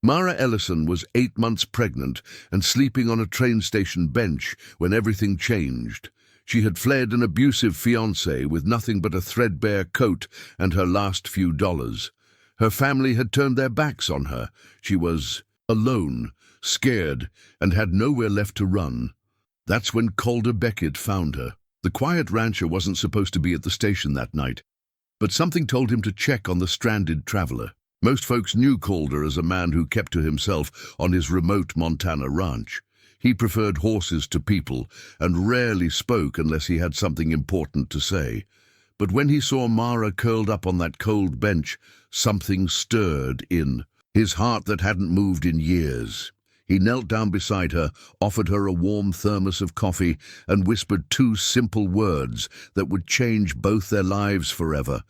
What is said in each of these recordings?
Mara Ellison was 8 months pregnant and sleeping on a train station bench when everything changed. She had fled an abusive fiancé with nothing but a threadbare coat and her last few dollars. Her family had turned their backs on her. She was alone, scared, and had nowhere left to run. That's when Calder Beckett found her. The quiet rancher wasn't supposed to be at the station that night, but something told him to check on the stranded traveler. Most folks knew Calder as a man who kept to himself on his remote Montana ranch. He preferred horses to people and rarely spoke unless he had something important to say. But when he saw Mara curled up on that cold bench, something stirred in his heart that hadn't moved in years. He knelt down beside her, offered her a warm thermos of coffee, and whispered 2 simple words that would change both their lives forever.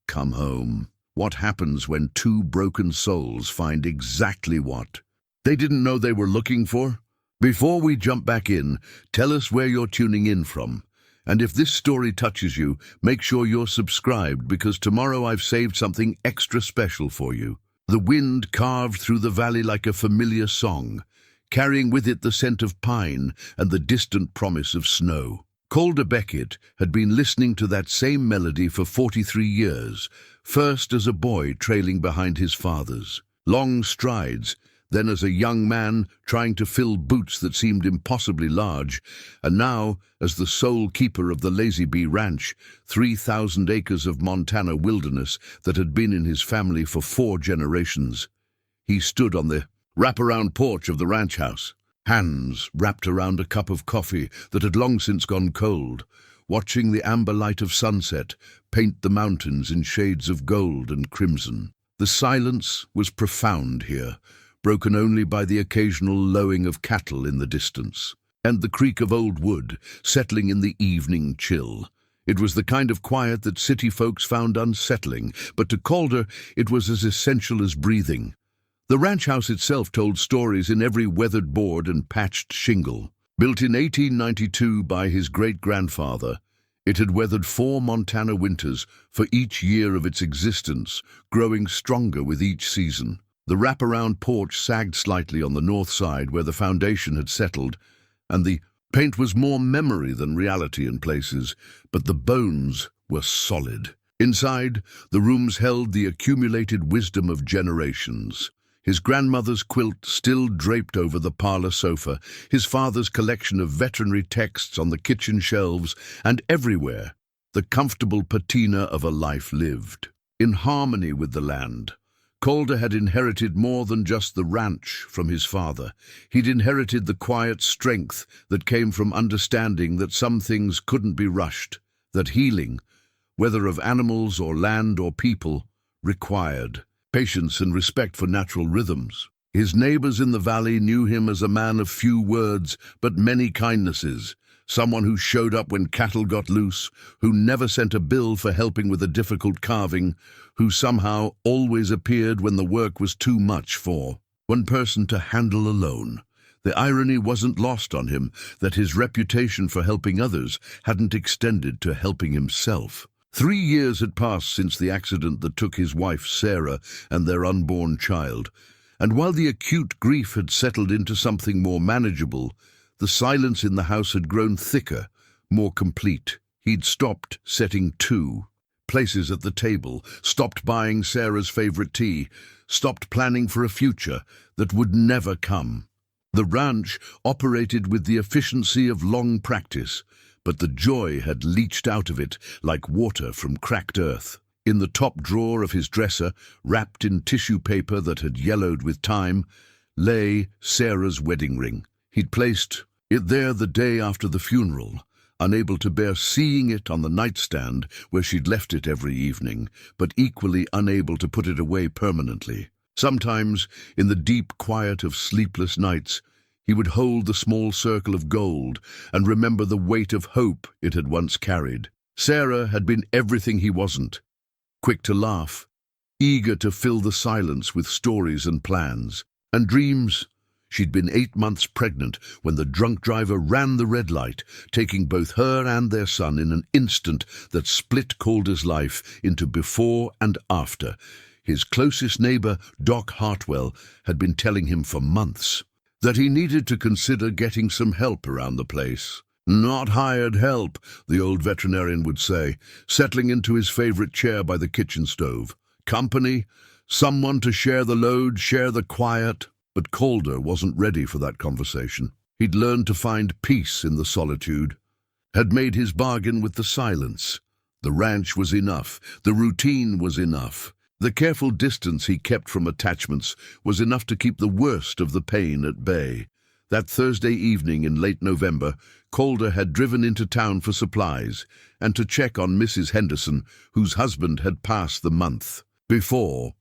Come home. What happens when 2 broken souls find exactly what they didn't know they were looking for? Before we jump back in, tell us where you're tuning in from. And if this story touches you, make sure you're subscribed, because tomorrow I've saved something extra special for you. The wind carved through the valley like a familiar song, carrying with it the scent of pine and the distant promise of snow. Calder Beckett had been listening to that same melody for 43 years, first as a boy trailing behind his fathers. Long strides, then as a young man trying to fill boots that seemed impossibly large, and now as the sole keeper of the Lazy Bee Ranch, 3,000 acres of Montana wilderness that had been in his family for 4 generations. He stood on the wraparound porch of the ranch house, hands wrapped around a cup of coffee that had long since gone cold, watching the amber light of sunset paint the mountains in shades of gold and crimson. The silence was profound here, broken only by the occasional lowing of cattle in the distance, and the creak of old wood settling in the evening chill. It was the kind of quiet that city folks found unsettling, but to Calder it was as essential as breathing. The ranch house itself told stories in every weathered board and patched shingle. Built in 1892 by his great-grandfather, it had weathered 4 Montana winters for each year of its existence, growing stronger with each season. The wraparound porch sagged slightly on the north side where the foundation had settled, and the paint was more memory than reality in places, but the bones were solid. Inside, the rooms held the accumulated wisdom of generations. His grandmother's quilt still draped over the parlor sofa, his father's collection of veterinary texts on the kitchen shelves, and everywhere, the comfortable patina of a life lived. In harmony with the land, Calder had inherited more than just the ranch from his father. He'd inherited the quiet strength that came from understanding that some things couldn't be rushed, that healing, whether of animals or land or people, required patience and respect for natural rhythms. His neighbors in the valley knew him as a man of few words but many kindnesses, someone who showed up when cattle got loose, who never sent a bill for helping with a difficult carving, who somehow always appeared when the work was too much for one person to handle alone. The irony wasn't lost on him that his reputation for helping others hadn't extended to helping himself. 3 years had passed since the accident that took his wife Sarah and their unborn child, and while the acute grief had settled into something more manageable, the silence in the house had grown thicker, more complete. He'd stopped setting 2 places at the table, stopped buying Sarah's favorite tea, stopped planning for a future that would never come. The ranch operated with the efficiency of long practice, but the joy had leached out of it like water from cracked earth. In the top drawer of his dresser, wrapped in tissue paper that had yellowed with time, lay Sarah's wedding ring. He'd placed it there the day after the funeral, unable to bear seeing it on the nightstand where she'd left it every evening, but equally unable to put it away permanently. Sometimes, in the deep quiet of sleepless nights, he would hold the small circle of gold and remember the weight of hope it had once carried. Sarah had been everything he wasn't: quick to laugh, eager to fill the silence with stories and plans, and dreams. She'd been 8 months pregnant when the drunk driver ran the red light, taking both her and their son in an instant that split Calder's life into before and after. His closest neighbor, Doc Hartwell, had been telling him for months that he needed to consider getting some help around the place. Not hired help, the old veterinarian would say, settling into his favorite chair by the kitchen stove. Company, someone to share the load, share the quiet. But Calder wasn't ready for that conversation. He'd learned to find peace in the solitude, had made his bargain with the silence. The ranch was enough, the routine was enough. The careful distance he kept from attachments was enough to keep the worst of the pain at bay. That Thursday evening in late November, Calder had driven into town for supplies and to check on Mrs. Henderson, whose husband had passed the month before.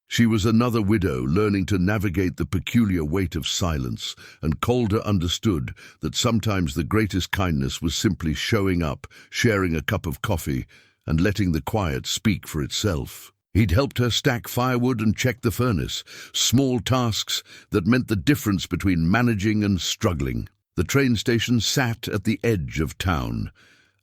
She was another widow learning to navigate the peculiar weight of silence, and Calder understood that sometimes the greatest kindness was simply showing up, sharing a cup of coffee, and letting the quiet speak for itself. He'd helped her stack firewood and check the furnace, small tasks that meant the difference between managing and struggling. The train station sat at the edge of town,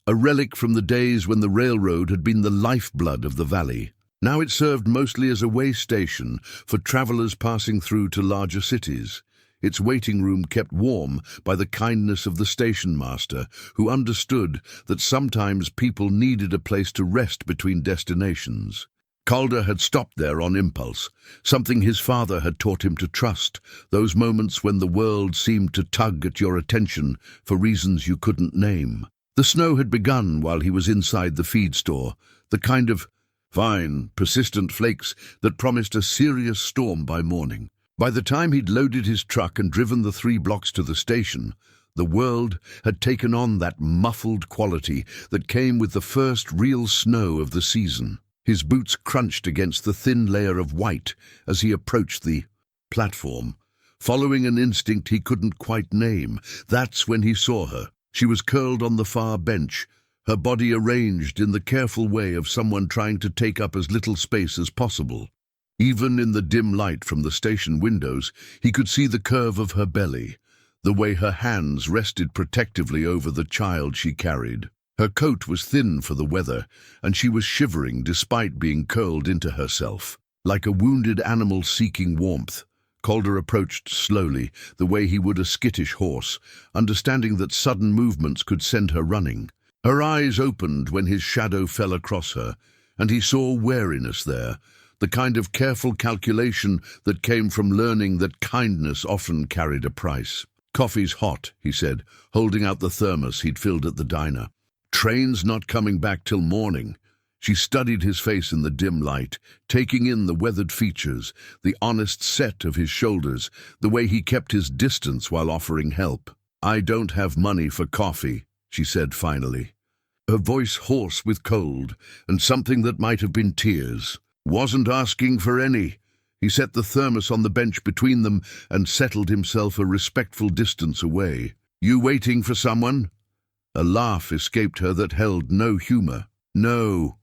a relic from the days when the railroad had been the lifeblood of the valley. Now it served mostly as a way station for travelers passing through to larger cities. Its waiting room kept warm by the kindness of the station master, who understood that sometimes people needed a place to rest between destinations. Calder had stopped there on impulse, something his father had taught him to trust, those moments when the world seemed to tug at your attention for reasons you couldn't name. The snow had begun while he was inside the feed store, the kind of fine, persistent flakes that promised a serious storm by morning. By the time he'd loaded his truck and driven the 3 blocks to the station, the world had taken on that muffled quality that came with the first real snow of the season. His boots crunched against the thin layer of white as he approached the platform, following an instinct he couldn't quite name. That's when he saw her. She was curled on the far bench, her body arranged in the careful way of someone trying to take up as little space as possible. Even in the dim light from the station windows, he could see the curve of her belly, the way her hands rested protectively over the child she carried. Her coat was thin for the weather, and she was shivering despite being curled into herself. Like a wounded animal seeking warmth, Calder approached slowly, the way he would a skittish horse, understanding that sudden movements could send her running. Her eyes opened when his shadow fell across her, and he saw wariness there, the kind of careful calculation that came from learning that kindness often carried a price. "Coffee's hot," he said, holding out the thermos he'd filled at the diner. "Train's not coming back till morning." She studied his face in the dim light, taking in the weathered features, the honest set of his shoulders, the way he kept his distance while offering help. "I don't have money for coffee," she said finally, her voice hoarse with cold and something that might have been tears. "Wasn't asking for any." He set the thermos on the bench between them and settled himself a respectful distance away. "You waiting for someone?" A laugh escaped her that held no humor. "No,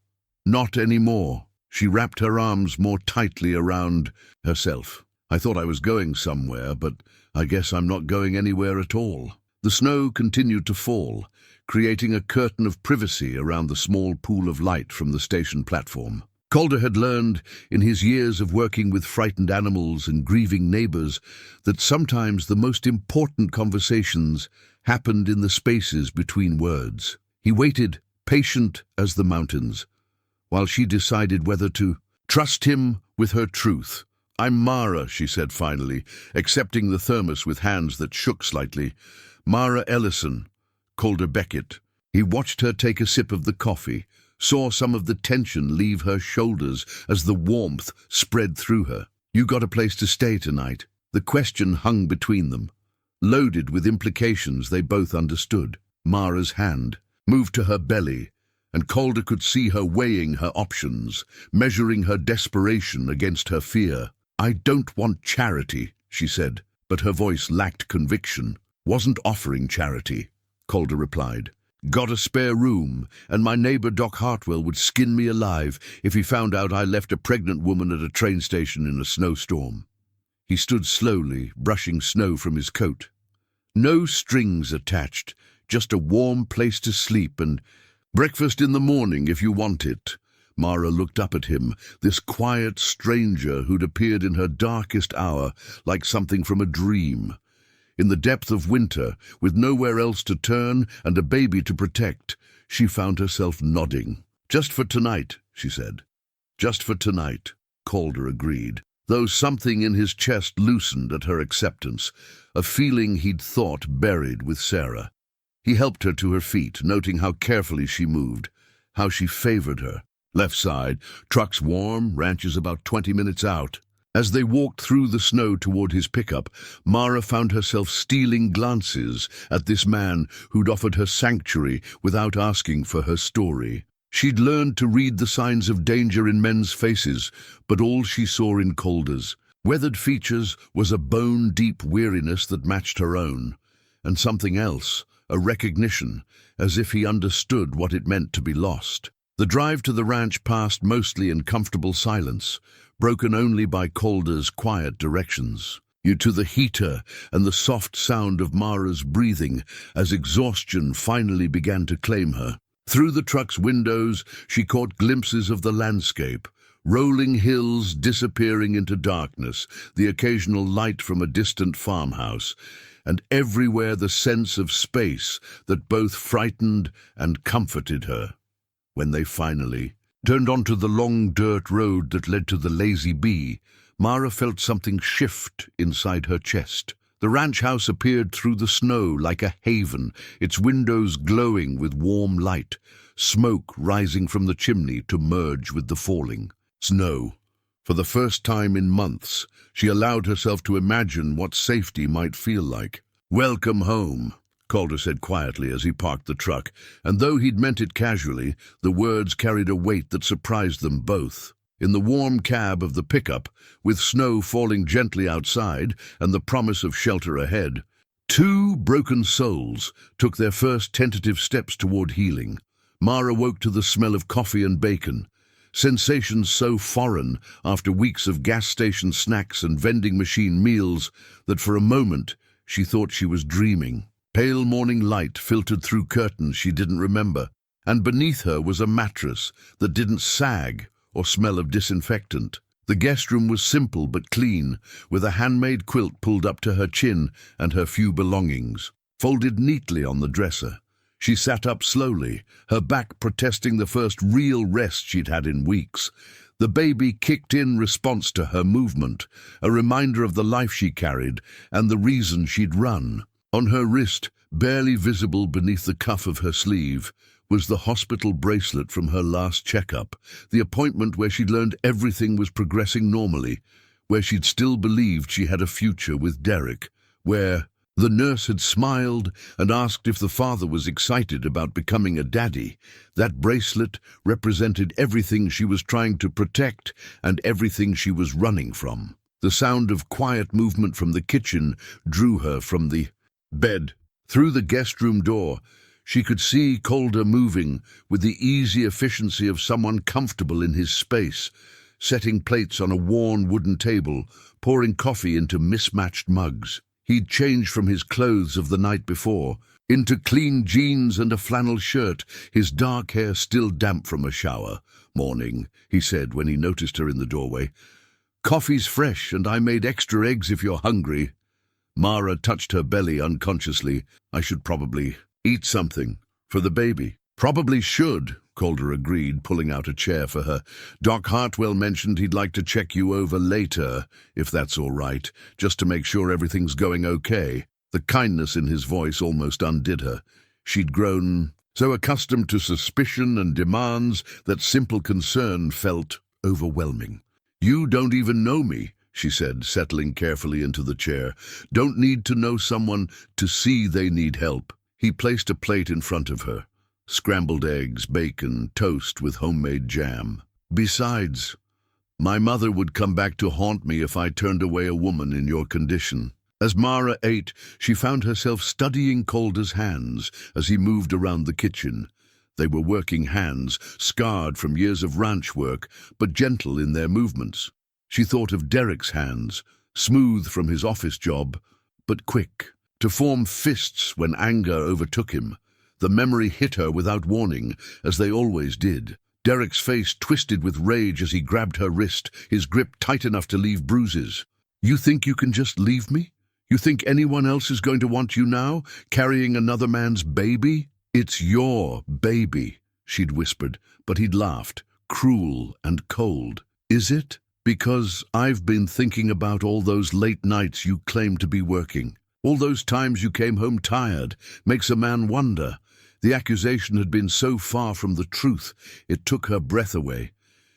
not anymore." She wrapped her arms more tightly around herself. "I thought I was going somewhere, but I guess I'm not going anywhere at all." The snow continued to fall, creating a curtain of privacy around the small pool of light from the station platform. Calder had learned, in his years of working with frightened animals and grieving neighbors, that sometimes the most important conversations happened in the spaces between words. He waited, patient as the mountains, while she decided whether to trust him with her truth. "I'm Mara," she said finally, accepting the thermos with hands that shook slightly. "Mara Ellison, Calder Beckett." He watched her take a sip of the coffee, saw some of the tension leave her shoulders as the warmth spread through her. "You got a place to stay tonight?" The question hung between them, loaded with implications they both understood. Mara's hand moved to her belly, and Calder could see her weighing her options, measuring her desperation against her fear. "I don't want charity," she said, but her voice lacked conviction. "Wasn't offering charity," Calder replied. "Got a spare room, and my neighbor Doc Hartwell would skin me alive if he found out I left a pregnant woman at a train station in a snowstorm." He stood slowly, brushing snow from his coat. "No strings attached, just a warm place to sleep and breakfast in the morning if you want it." Mara looked up at him, this quiet stranger who'd appeared in her darkest hour like something from a dream. In the depth of winter, with nowhere else to turn and a baby to protect, she found herself nodding. "Just for tonight," she said. "Just for tonight," Calder agreed, though something in his chest loosened at her acceptance, a feeling he'd thought buried with Sarah. He helped her to her feet, noting how carefully she moved, how she favored her. Left side, trucks warm, ranches about 20 minutes out. As they walked through the snow toward his pickup, Mara found herself stealing glances at this man who'd offered her sanctuary without asking for her story. She'd learned to read the signs of danger in men's faces, but all she saw in Calder's weathered features was a bone-deep weariness that matched her own, and something else, a recognition, as if he understood what it meant to be lost. The drive to the ranch passed mostly in comfortable silence, broken only by Calder's quiet directions. You to the heater and the soft sound of Mara's breathing as exhaustion finally began to claim her. Through the truck's windows, she caught glimpses of the landscape, rolling hills disappearing into darkness, the occasional light from a distant farmhouse, and everywhere the sense of space that both frightened and comforted her. When they finally turned onto the long dirt road that led to the Lazy Bee, Mara felt something shift inside her chest. The ranch house appeared through the snow like a haven, its windows glowing with warm light, smoke rising from the chimney to merge with the falling snow. For the first time in months, she allowed herself to imagine what safety might feel like. "Welcome home," Calder said quietly as he parked the truck, and though he'd meant it casually, the words carried a weight that surprised them both. In the warm cab of the pickup, with snow falling gently outside and the promise of shelter ahead, two broken souls took their first tentative steps toward healing. Mara woke to the smell of coffee and bacon, sensations so foreign after weeks of gas station snacks and vending machine meals that for a moment she thought she was dreaming. Pale morning light filtered through curtains she didn't remember, and beneath her was a mattress that didn't sag or smell of disinfectant. The guest room was simple but clean, with a handmade quilt pulled up to her chin and her few belongings folded neatly on the dresser. She sat up slowly, her back protesting the first real rest she'd had in weeks. The baby kicked in response to her movement, a reminder of the life she carried and the reason she'd run. On her wrist, barely visible beneath the cuff of her sleeve, was the hospital bracelet from her last checkup, the appointment where she'd learned everything was progressing normally, where she'd still believed she had a future with Derek, where the nurse had smiled and asked if the father was excited about becoming a daddy. That bracelet represented everything she was trying to protect and everything she was running from. The sound of quiet movement from the kitchen drew her from the bed. Through the guest room door, she could see Calder moving with the easy efficiency of someone comfortable in his space, setting plates on a worn wooden table, pouring coffee into mismatched mugs. He'd changed from his clothes of the night before, into clean jeans and a flannel shirt, his dark hair still damp from a shower. "Morning," he said when he noticed her in the doorway. "Coffee's fresh, and I made extra eggs if you're hungry." Mara touched her belly unconsciously. "I should probably eat something for the baby." "Probably should," Calder agreed, pulling out a chair for her. "Doc Hartwell mentioned he'd like to check you over later, if that's all right, just to make sure everything's going okay." The kindness in his voice almost undid her. She'd grown so accustomed to suspicion and demands that simple concern felt overwhelming. "You don't even know me," she said, settling carefully into the chair. "Don't need to know someone to see they need help." He placed a plate in front of her. Scrambled eggs, bacon, toast with homemade jam. "Besides, my mother would come back to haunt me if I turned away a woman in your condition." As Mara ate, she found herself studying Calder's hands as he moved around the kitchen. They were working hands, scarred from years of ranch work, but gentle in their movements. She thought of Derek's hands, smooth from his office job, but quick, to form fists when anger overtook him. The memory hit her without warning, as they always did. Derek's face twisted with rage as he grabbed her wrist, his grip tight enough to leave bruises. "You think you can just leave me? You think anyone else is going to want you now, carrying another man's baby?" "It's your baby," she'd whispered, but he'd laughed, cruel and cold. "Is it? Because I've been thinking about all those late nights you claimed to be working. All those times you came home tired. Makes a man wonder." The accusation had been so far from the truth, it took her breath away.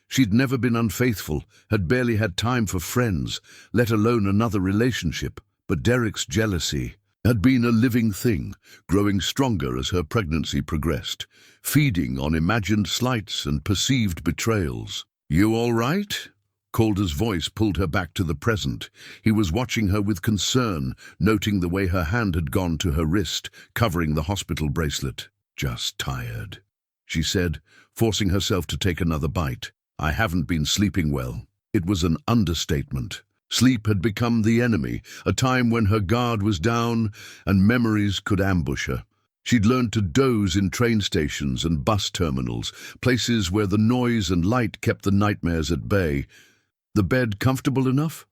She'd never been unfaithful, had barely had time for friends, let alone another relationship. But Derek's jealousy had been a living thing, growing stronger as her pregnancy progressed, feeding on imagined slights and perceived betrayals. "You all right?" Calder's voice pulled her back to the present. He was watching her with concern, noting the way her hand had gone to her wrist, covering the hospital bracelet. "Just tired," she said, forcing herself to take another bite. "I haven't been sleeping well." It was an understatement. Sleep had become the enemy, a time when her guard was down and memories could ambush her. She'd learned to doze in train stations and bus terminals, places where the noise and light kept the nightmares at bay. "The bed comfortable enough?"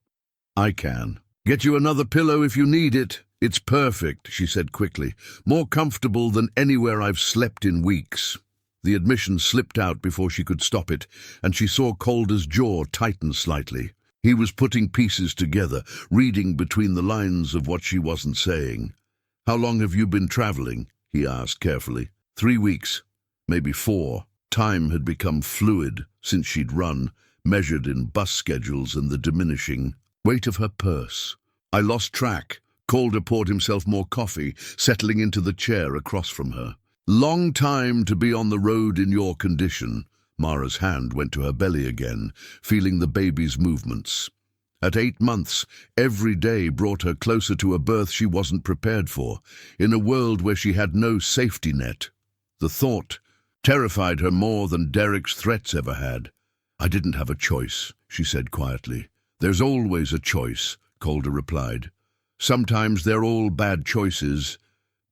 "I can. Get you another pillow if you need it." "It's perfect," she said quickly. "More comfortable than anywhere I've slept in weeks." The admission slipped out before she could stop it, and she saw Calder's jaw tighten slightly. He was putting pieces together, reading between the lines of what she wasn't saying. "How long have you been traveling?" he asked carefully. 3 weeks, maybe 4. Time had become fluid since she'd run, measured in bus schedules and the diminishing weight of her purse. "I lost track." Calder poured himself more coffee, settling into the chair across from her. "Long time to be on the road in your condition." Mara's hand went to her belly again, feeling the baby's movements. At 8 months, every day brought her closer to a birth she wasn't prepared for, in a world where she had no safety net. The thought terrified her more than Derek's threats ever had. "I didn't have a choice," she said quietly. "There's always a choice," Calder replied. "Sometimes they're all bad choices,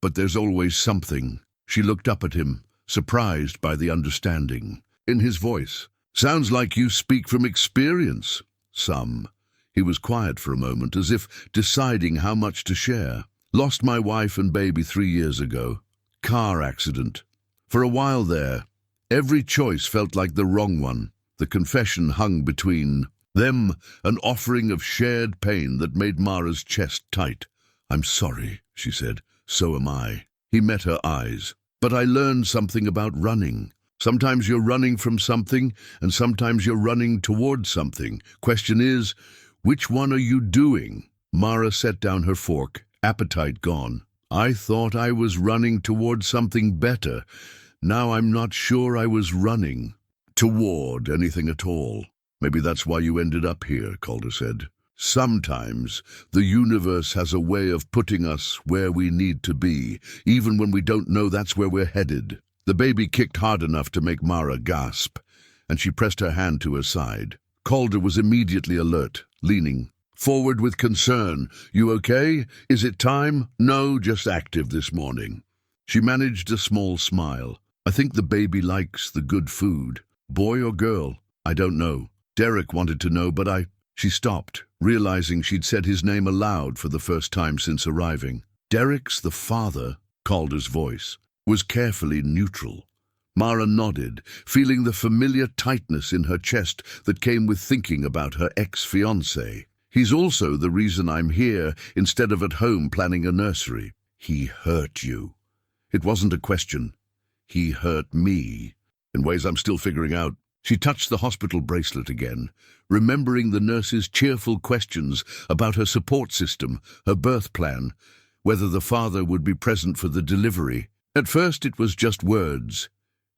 but there's always something." She looked up at him, surprised by the understanding in his voice. "Sounds like you speak from experience." "Some." He was quiet for a moment, as if deciding how much to share. "Lost my wife and baby 3 years ago. Car accident. For a while there, every choice felt like the wrong one. The confession hung between them, an offering of shared pain that made Mara's chest tight. "I'm sorry," she said. "So am I." He met her eyes. "But I learned something about running. Sometimes you're running from something, and sometimes you're running towards something. Question is, which one are you doing?" Mara set down her fork, appetite gone. "I thought I was running towards something better. Now I'm not sure I was running toward anything at all." "Maybe that's why you ended up here," Calder said. "Sometimes the universe has a way of putting us where we need to be, even when we don't know that's where we're headed." The baby kicked hard enough to make Mara gasp, and she pressed her hand to her side. Calder was immediately alert, leaning forward with concern. "You okay? Is it time?" "No, just active this morning." She managed a small smile. "I think the baby likes the good food." "Boy or girl?" "I don't know. Derek wanted to know, but She stopped, realizing she'd said his name aloud for the first time since arriving. Derek's the father, Calder's voice, was carefully neutral. Mara nodded, feeling the familiar tightness in her chest that came with thinking about her ex-fiancé. "He's also the reason I'm here instead of at home planning a nursery." "He hurt you." It wasn't a question. He hurt me, in ways I'm still figuring out. She touched the hospital bracelet again, remembering the nurse's cheerful questions about her support system, her birth plan, whether the father would be present for the delivery. At first it was just words.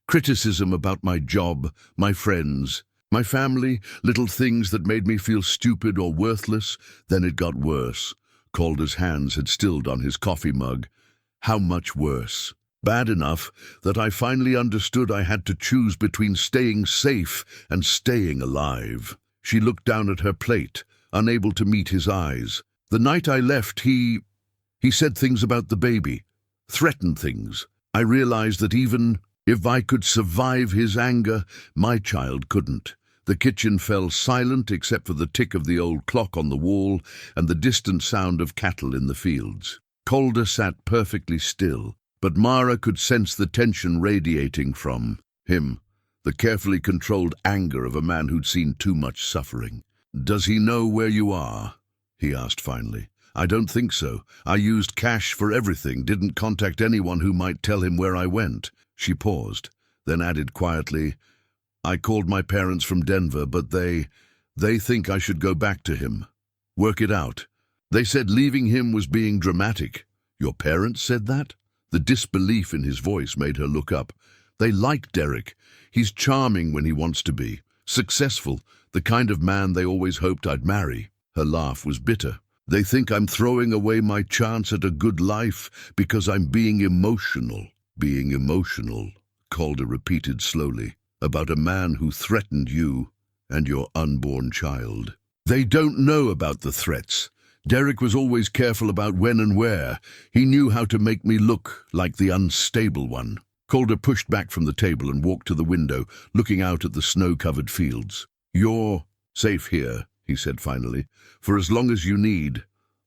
Criticism about my job, my friends, my family, little things that made me feel stupid or worthless. Then it got worse. Calder's hands had stilled on his coffee mug. How much worse? Bad enough that I finally understood I had to choose between staying safe and staying alive. She looked down at her plate, unable to meet his eyes. The night I left, he said things about the baby, threatened things. I realized that even If I could survive his anger, my child couldn't. The kitchen fell silent except for the tick of the old clock on the wall and the distant sound of cattle in the fields. Calder sat perfectly still, but Mara could sense the tension radiating from him, the carefully controlled anger of a man who'd seen too much suffering. "Does he know where you are?" he asked finally. "I don't think so. I used cash for everything, didn't contact anyone who might tell him where I went." She paused, then added quietly, "I called my parents from Denver, but they think I should go back to him. Work it out. They said leaving him was being dramatic." "Your parents said that?" The disbelief in his voice made her look up. "They like Derek. He's charming when he wants to be. Successful, the kind of man they always hoped I'd marry." Her laugh was bitter. "They think I'm throwing away my chance at a good life because I'm being emotional." "Being emotional," Calder repeated slowly, "about a man who threatened you and your unborn child." "They don't know about the threats. Derek was always careful about when and where. He knew how to make me look like the unstable one." Calder pushed back from the table and walked to the window, looking out at the snow-covered fields. "You're safe here," he said finally, "for as long as you need.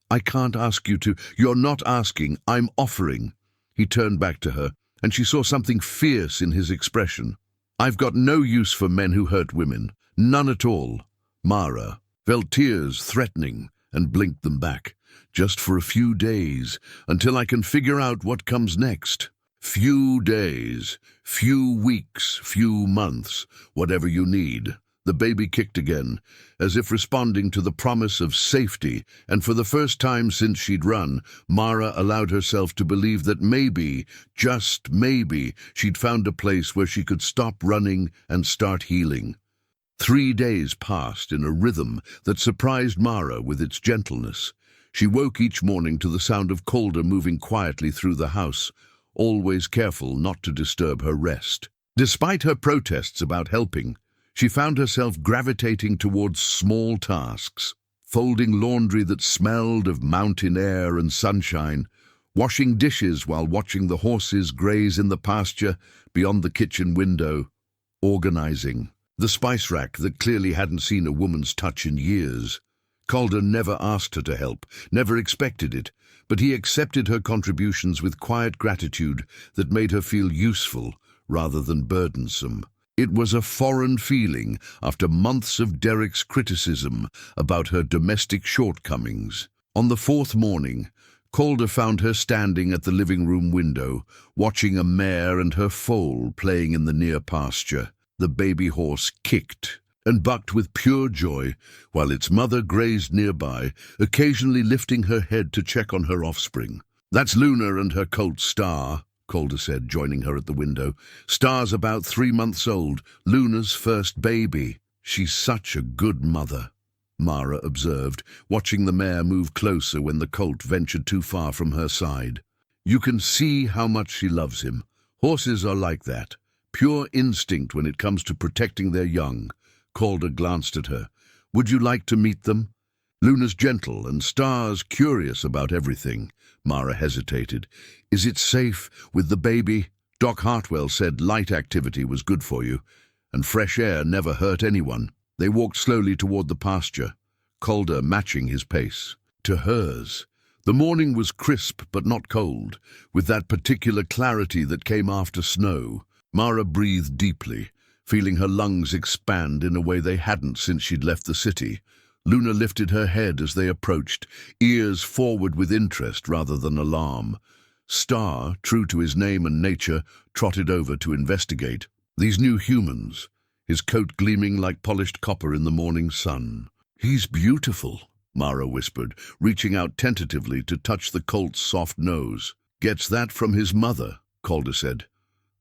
I can't ask you to." "You're not asking, I'm offering." He turned back to her, and she saw something fierce in his expression. "I've got no use for men who hurt women. None at all." Mara felt tears threatening and blinked them back. "Just for a few days, until I can figure out what comes next." "Few days, few weeks, few months, whatever you need." The baby kicked again, as if responding to the promise of safety, and for the first time since she'd run, Mara allowed herself to believe that maybe, just maybe, she'd found a place where she could stop running and start healing. 3 days passed in a rhythm that surprised Mara with its gentleness. She woke each morning to the sound of Calder moving quietly through the house, always careful not to disturb her rest. Despite her protests about helping, she found herself gravitating towards small tasks, folding laundry that smelled of mountain air and sunshine, washing dishes while watching the horses graze in the pasture beyond the kitchen window, organizing the spice rack that clearly hadn't seen a woman's touch in years. Calder never asked her to help, never expected it, but he accepted her contributions with quiet gratitude that made her feel useful rather than burdensome. It was a foreign feeling after months of Derek's criticism about her domestic shortcomings. On the 4th morning, Calder found her standing at the living room window, watching a mare and her foal playing in the near pasture. The baby horse kicked and bucked with pure joy, while its mother grazed nearby, occasionally lifting her head to check on her offspring. "That's Luna and her colt Star," Calder said, joining her at the window. "Star's about 3 months old, Luna's first baby." "She's such a good mother," Mara observed, watching the mare move closer when the colt ventured too far from her side. "You can see how much she loves him. Horses are like that, pure instinct when it comes to protecting their young." Calder glanced at her. "Would you like to meet them?" "Luna's gentle and Star's curious about everything." Mara hesitated. "Is it safe with the baby? Doc Hartwell said light activity was good for you, and fresh air never hurt anyone." They walked slowly toward the pasture, Calder matching his pace to hers. The morning was crisp but not cold, with that particular clarity that came after snow. Mara breathed deeply, feeling her lungs expand in a way they hadn't since she'd left the city. Luna lifted her head as they approached, ears forward with interest rather than alarm. Star, true to his name and nature, trotted over to investigate. These new humans, his coat gleaming like polished copper in the morning sun. "He's beautiful," Mara whispered, reaching out tentatively to touch the colt's soft nose. "Gets that from his mother," Calder said.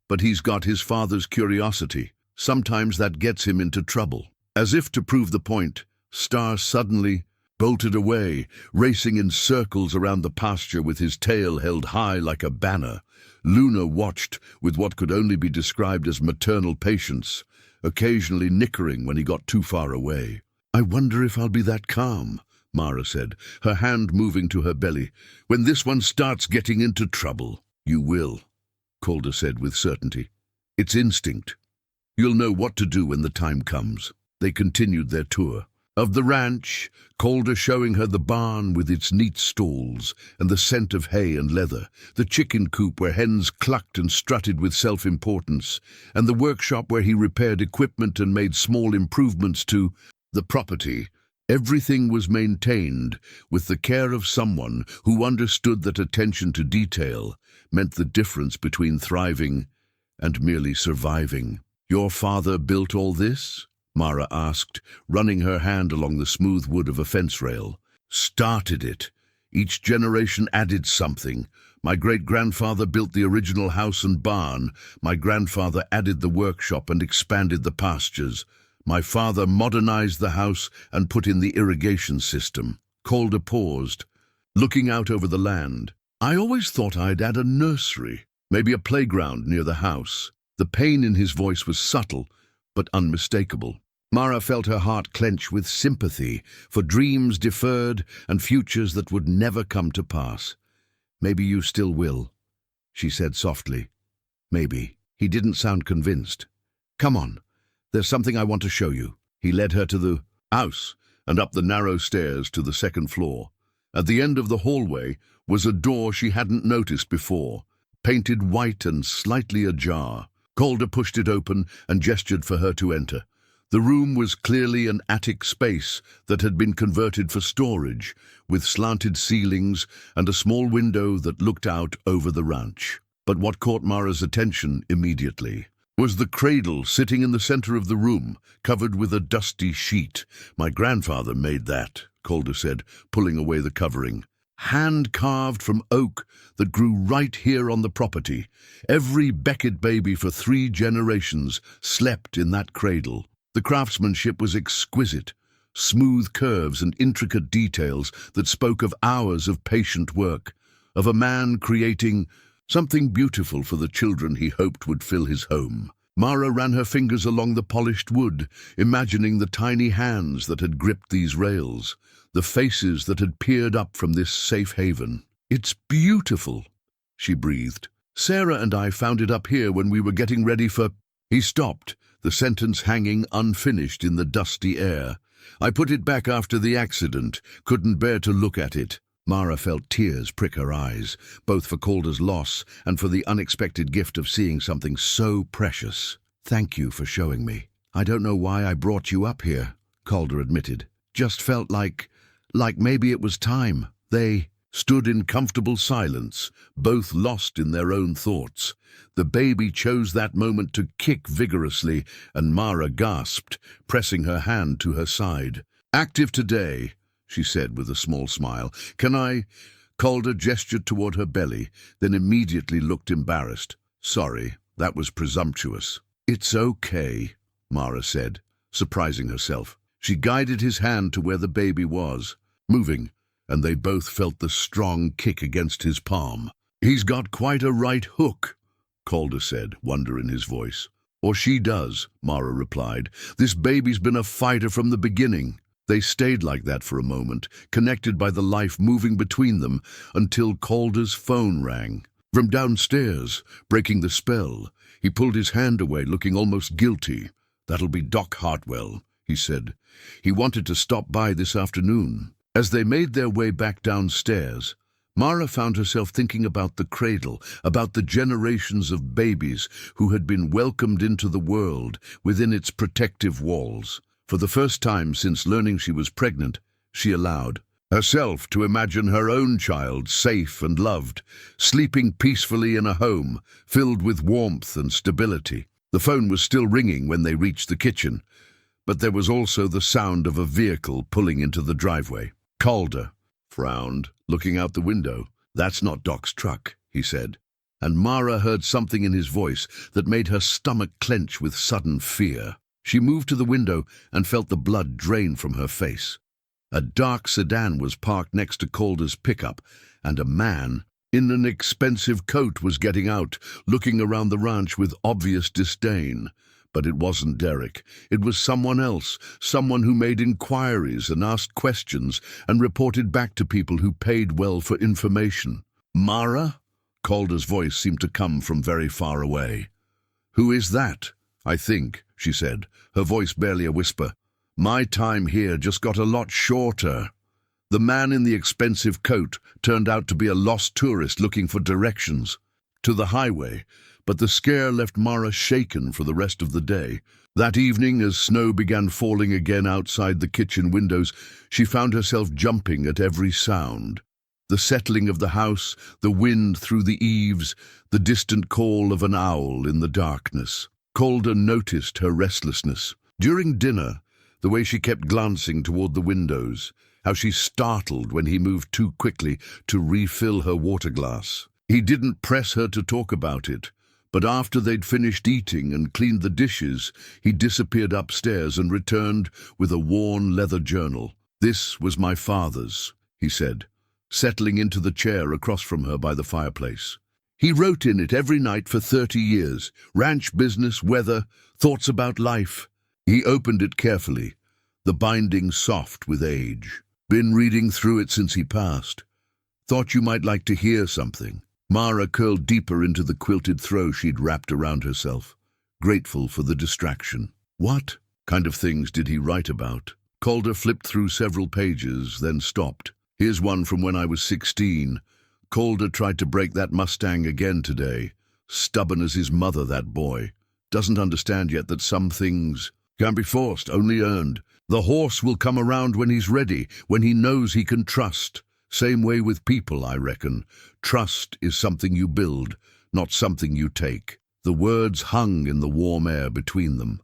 "But he's got his father's curiosity. Sometimes that gets him into trouble." As if to prove the point, Star suddenly bolted away, racing in circles around the pasture with his tail held high like a banner. Luna watched with what could only be described as maternal patience, occasionally nickering when he got too far away. "I wonder if I'll be that calm," Mara said, her hand moving to her belly, "when this one starts getting into trouble." "You will," Calder said with certainty. It's instinct. You'll know what to do when the time comes. They continued their tour of the ranch, Calder showing her the barn with its neat stalls and the scent of hay and leather, the chicken coop where hens clucked and strutted with self-importance, and the workshop where he repaired equipment and made small improvements to the property. Everything was maintained with the care of someone who understood that attention to detail meant the difference between thriving and merely surviving. "Your father built all this?" Mara asked, running her hand along the smooth wood of a fence rail. "Started it. Each generation added something. My great-grandfather built the original house and barn. My grandfather added the workshop and expanded the pastures. My father modernized the house and put in the irrigation system." Calder paused, looking out over the land. "I always thought I'd add a nursery, maybe a playground near the house." The pain in his voice was subtle, but unmistakable. Mara felt her heart clench with sympathy for dreams deferred and futures that would never come to pass. "Maybe you still will," she said softly. "Maybe." He didn't sound convinced. "Come on, there's something I want to show you." He led her to the house and up the narrow stairs to the second floor. At the end of the hallway was a door she hadn't noticed before, painted white and slightly ajar. Calder pushed it open and gestured for her to enter. The room was clearly an attic space that had been converted for storage, with slanted ceilings and a small window that looked out over the ranch. But what caught Mara's attention immediately was the cradle sitting in the center of the room, covered with a dusty sheet. "My grandfather made that," Calder said, pulling away the covering. "Hand-carved from oak that grew right here on the property. Every Beckett baby for 3 generations slept in that cradle." The craftsmanship was exquisite, smooth curves and intricate details that spoke of hours of patient work, of a man creating something beautiful for the children he hoped would fill his home. Mara ran her fingers along the polished wood, imagining the tiny hands that had gripped these rails, the faces that had peered up from this safe haven. "It's beautiful," she breathed. "Sarah and I found it up here when we were getting ready for—" He stopped, the sentence hanging unfinished in the dusty air. "I put it back after the accident, couldn't bear to look at it." Mara felt tears prick her eyes, both for Calder's loss and for the unexpected gift of seeing something so precious. "Thank you for showing me. I don't know why I brought you up here," Calder admitted. "Just felt like maybe it was time." They stood in comfortable silence, both lost in their own thoughts. The baby chose that moment to kick vigorously, and Mara gasped, pressing her hand to her side. "Active today," she said with a small smile. "Can I—" Calder gestured toward her belly, then immediately looked embarrassed. "Sorry, that was presumptuous." "It's okay," Mara said, surprising herself. She guided his hand to where the baby was, moving, and they both felt the strong kick against his palm. "He's got quite a right hook," Calder said, wonder in his voice. "Or she does," Mara replied. "This baby's been a fighter from the beginning." They stayed like that for a moment, connected by the life moving between them, until Calder's phone rang. From downstairs, breaking the spell, he pulled his hand away, looking almost guilty. "That'll be Doc Hartwell," he said. "He wanted to stop by this afternoon." As they made their way back downstairs, Mara found herself thinking about the cradle, about the generations of babies who had been welcomed into the world within its protective walls. For the first time since learning she was pregnant, she allowed herself to imagine her own child safe and loved, sleeping peacefully in a home filled with warmth and stability. The phone was still ringing when they reached the kitchen, but there was also the sound of a vehicle pulling into the driveway. Calder frowned, looking out the window. "That's not Doc's truck," he said, and Mara heard something in his voice that made her stomach clench with sudden fear. She moved to the window and felt the blood drain from her face. A dark sedan was parked next to Calder's pickup, and a man in an expensive coat was getting out, looking around the ranch with obvious disdain. But it wasn't Derek. It was someone else, someone who made inquiries and asked questions and reported back to people who paid well for information. "Mara?" Calder's voice seemed to come from very far away. "Who is that?" "I think," she said, her voice barely a whisper. "My time here just got a lot shorter." The man in the expensive coat turned out to be a lost tourist looking for directions to the highway, but the scare left Mara shaken for the rest of the day. That evening, as snow began falling again outside the kitchen windows, she found herself jumping at every sound. The settling of the house, the wind through the eaves, the distant call of an owl in the darkness. Calder noticed her restlessness. During dinner, the way she kept glancing toward the windows, how she startled when he moved too quickly to refill her water glass. He didn't press her to talk about it, but after they'd finished eating and cleaned the dishes, he disappeared upstairs and returned with a worn leather journal. "This was my father's," he said, settling into the chair across from her by the fireplace. "He wrote in it every night for 30 years, ranch business, weather, thoughts about life." He opened it carefully, the binding soft with age. "Been reading through it since he passed. Thought you might like to hear something." Mara curled deeper into the quilted throw she'd wrapped around herself, grateful for the distraction. "What kind of things did he write about?" Calder flipped through several pages, then stopped. "Here's one from when I was 16. Calder tried to break that Mustang again today. Stubborn as his mother, that boy. Doesn't understand yet that some things can't be forced, only earned. The horse will come around when he's ready, when he knows he can trust. Same way with people, I reckon. Trust is something you build, not something you take." The words hung in the warm air between them,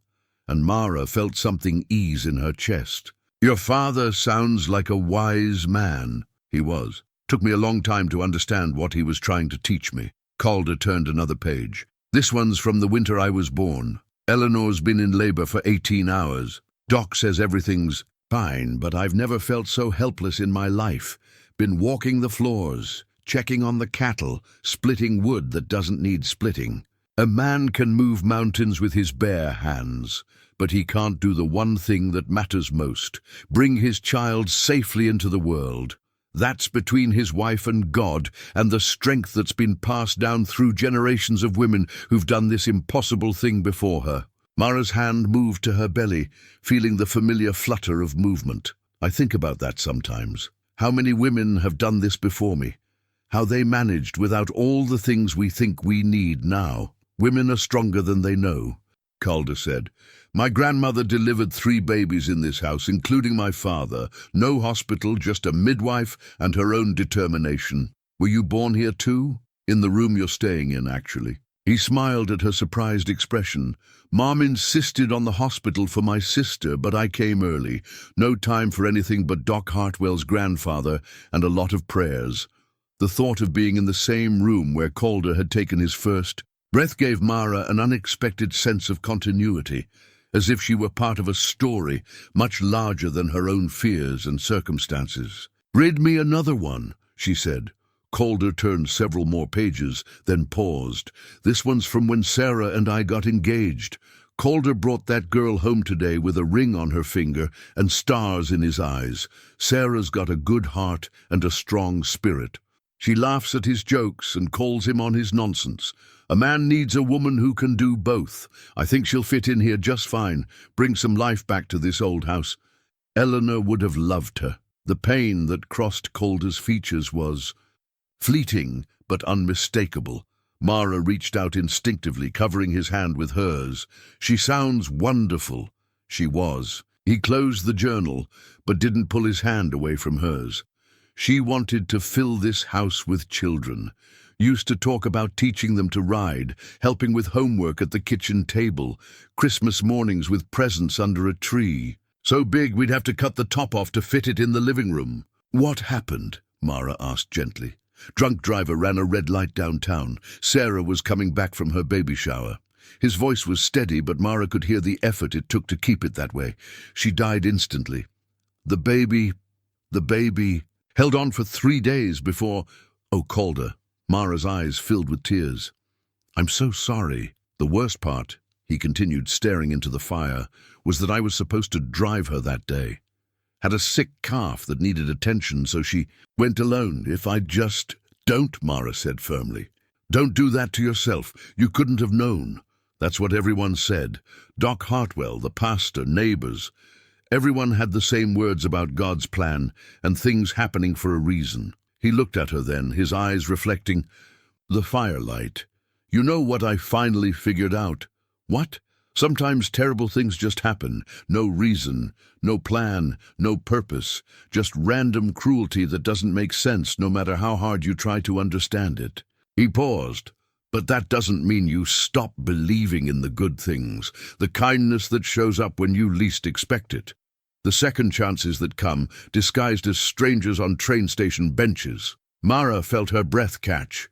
and Mara felt something ease in her chest. "Your father sounds like a wise man." He was. Took me a long time to understand what he was trying to teach me. Calder turned another page. "This one's from the winter I was born. Eleanor's been in labor for 18 hours. Doc says everything's fine, but I've never felt so helpless in my life. Been walking the floors, checking on the cattle, splitting wood that doesn't need splitting. A man can move mountains with his bare hands, but he can't do the one thing that matters most, bring his child safely into the world. That's between his wife and God, and the strength that's been passed down through generations of women who've done this impossible thing before her." Mara's hand moved to her belly, feeling the familiar flutter of movement. "I think about that sometimes. How many women have done this before me? How they managed without all the things we think we need now. Women are stronger than they know," Calder said. "My grandmother delivered 3 babies in this house, including my father. No hospital, just a midwife and her own determination. Were you born here too?" "In the room you're staying in, actually." He smiled at her surprised expression. "Mom insisted on the hospital for my sister, but I came early. No time for anything but Doc Hartwell's grandfather and a lot of prayers." The thought of being in the same room where Calder had taken his first breath gave Mara an unexpected sense of continuity, as if she were part of a story much larger than her own fears and circumstances. "Read me another one," she said. Calder turned several more pages, then paused. "This one's from when Sarah and I got engaged. Calder brought that girl home today with a ring on her finger and stars in his eyes. Sarah's got a good heart and a strong spirit. She laughs at his jokes and calls him on his nonsense. A man needs a woman who can do both. I think she'll fit in here just fine, bring some life back to this old house." Eleanor would have loved her. The pain that crossed Calder's features was fleeting but unmistakable. Mara reached out instinctively, covering his hand with hers. "She sounds wonderful." She was. He closed the journal, but didn't pull his hand away from hers. She wanted to fill this house with children. Used to talk about teaching them to ride, helping with homework at the kitchen table, Christmas mornings with presents under a tree. So big we'd have to cut the top off to fit it in the living room. "What happened?" Mara asked gently. "Drunk driver ran a red light downtown. Sarah was coming back from her baby shower." His voice was steady, but Mara could hear the effort it took to keep it that way. "She died instantly. The baby held on for 3 days before—" "Oh, Calder." Mara's eyes filled with tears. "I'm so sorry. The worst part," he continued, staring into the fire, "was that I was supposed to drive her that day. Had a sick calf that needed attention, so she went alone. If I'd just—" "Don't," Mara said firmly. "Don't do that to yourself. You couldn't have known. That's what everyone said. Doc Hartwell, the pastor, neighbors. Everyone had the same words about God's plan and things happening for a reason. He looked at her then, his eyes reflecting the firelight. You know what I finally figured out? What? Sometimes terrible things just happen. No reason, no plan, no purpose. Just random cruelty that doesn't make sense no matter how hard you try to understand it. He paused. But that doesn't mean you stop believing in the good things, the kindness that shows up when you least expect it. The second chances that come, disguised as strangers on train station benches. Mara felt her breath catch.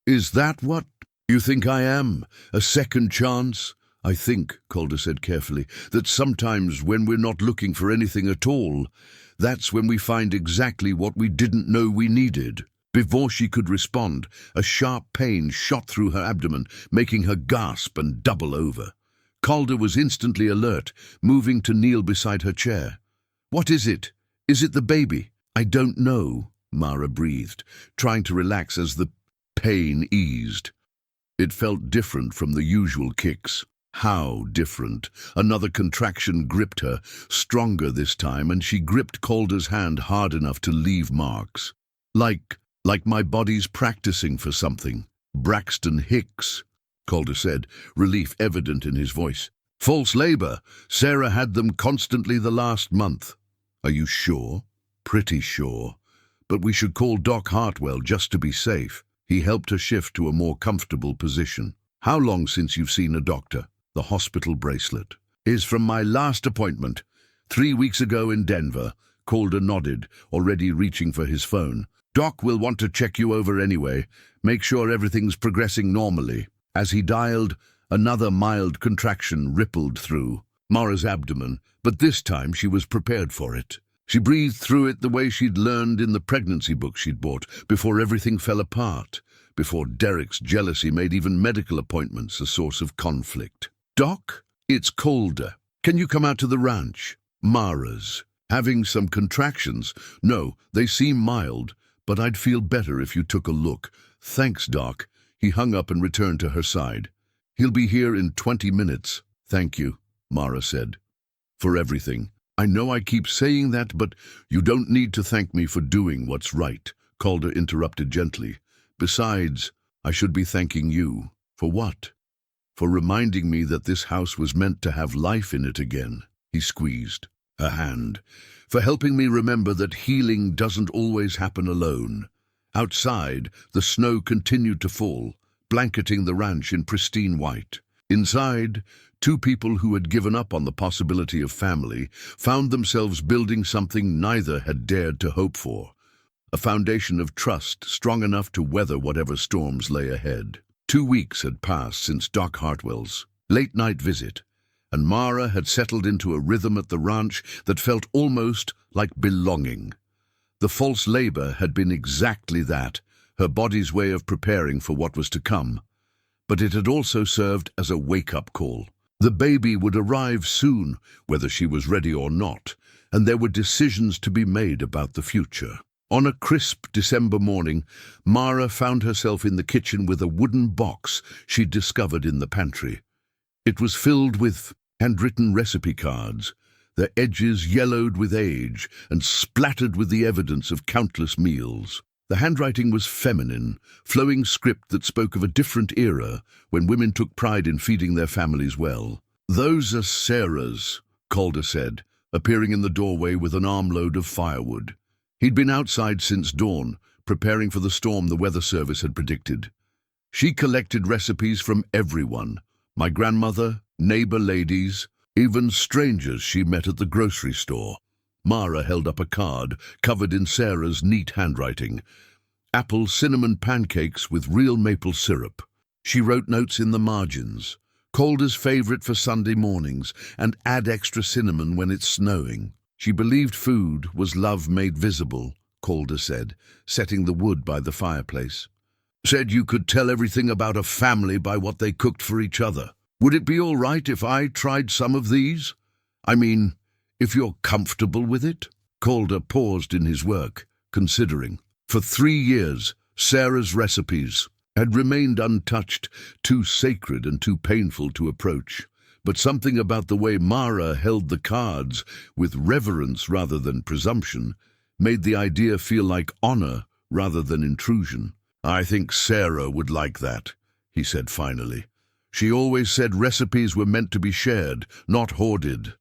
Is that what you think I am? A second chance? I think, Calder said carefully, that sometimes when we're not looking for anything at all, that's when we find exactly what we didn't know we needed. Before she could respond, a sharp pain shot through her abdomen, making her gasp and double over. Calder was instantly alert, moving to kneel beside her chair. What is it? Is it the baby? I don't know, Mara breathed, trying to relax as the pain eased. It felt different from the usual kicks. How different. Another contraction gripped her, stronger this time, and she gripped Calder's hand hard enough to leave marks. Like my body's practicing for something. Braxton Hicks, Calder said, relief evident in his voice. False labor. Sarah had them constantly the last month. Are you sure? Pretty sure. But we should call Doc Hartwell just to be safe. He helped her shift to a more comfortable position. How long since you've seen a doctor? The hospital bracelet. Is from my last appointment. 3 weeks ago in Denver. Calder nodded, already reaching for his phone. Doc will want to check you over anyway. Make sure everything's progressing normally. As he dialed, another mild contraction rippled through Mara's abdomen, but this time she was prepared for it. She breathed through it the way she'd learned in the pregnancy book she'd bought, before everything fell apart, before Derek's jealousy made even medical appointments a source of conflict. Doc, it's Calder. Can you come out to the ranch? Mara's. Having some contractions? No, they seem mild. But I'd feel better if you took a look. Thanks, Doc. He hung up and returned to her side. He'll be here in 20 minutes. Thank you, Mara said. For everything. I know I keep saying that, but you don't need to thank me for doing what's right, Calder interrupted gently. Besides, I should be thanking you. For what? For reminding me that this house was meant to have life in it again. He squeezed her hand. For helping me remember that healing doesn't always happen alone. Outside, the snow continued to fall, blanketing the ranch in pristine white. Inside, two people who had given up on the possibility of family found themselves building something neither had dared to hope for. A foundation of trust strong enough to weather whatever storms lay ahead. 2 weeks had passed since Doc Hartwell's late-night visit, and Mara had settled into a rhythm at the ranch that felt almost like belonging. The false labor had been exactly that, her body's way of preparing for what was to come. But it had also served as a wake-up call. The baby would arrive soon, whether she was ready or not, and there were decisions to be made about the future. On a crisp December morning, Mara found herself in the kitchen with a wooden box she'd discovered in the pantry. It was filled with handwritten recipe cards, their edges yellowed with age and splattered with the evidence of countless meals. The handwriting was feminine, flowing script that spoke of a different era when women took pride in feeding their families well. "Those are Sarah's," Calder said, appearing in the doorway with an armload of firewood. He'd been outside since dawn, preparing for the storm the weather service had predicted. She collected recipes from everyone, my grandmother, neighbor ladies, even strangers she met at the grocery store. Mara held up a card covered in Sarah's neat handwriting. Apple cinnamon pancakes with real maple syrup. She wrote notes in the margins. Calder's favorite for Sunday mornings, and add extra cinnamon when it's snowing. She believed food was love made visible, Calder said, setting the wood by the fireplace. Said you could tell everything about a family by what they cooked for each other. Would it be all right if I tried some of these? I mean, if you're comfortable with it? Calder paused in his work, considering. For 3 years, Sarah's recipes. had remained untouched, too sacred and too painful to approach. But something about the way Mara held the cards, with reverence rather than presumption, made the idea feel like honor rather than intrusion. "I think Sarah would like that," he said finally. "She always said recipes were meant to be shared, not hoarded."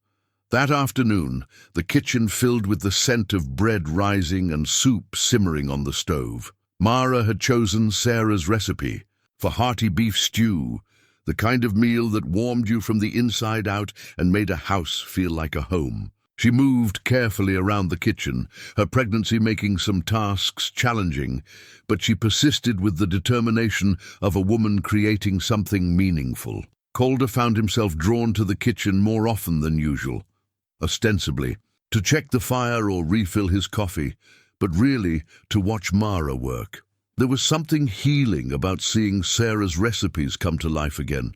That afternoon, the kitchen filled with the scent of bread rising and soup simmering on the stove. Mara had chosen Sarah's recipe for hearty beef stew, the kind of meal that warmed you from the inside out and made a house feel like a home. She moved carefully around the kitchen, her pregnancy making some tasks challenging, but she persisted with the determination of a woman creating something meaningful. Calder found himself drawn to the kitchen more often than usual, ostensibly to check the fire or refill his coffee, but really to watch Mara work. There was something healing about seeing Sarah's recipes come to life again,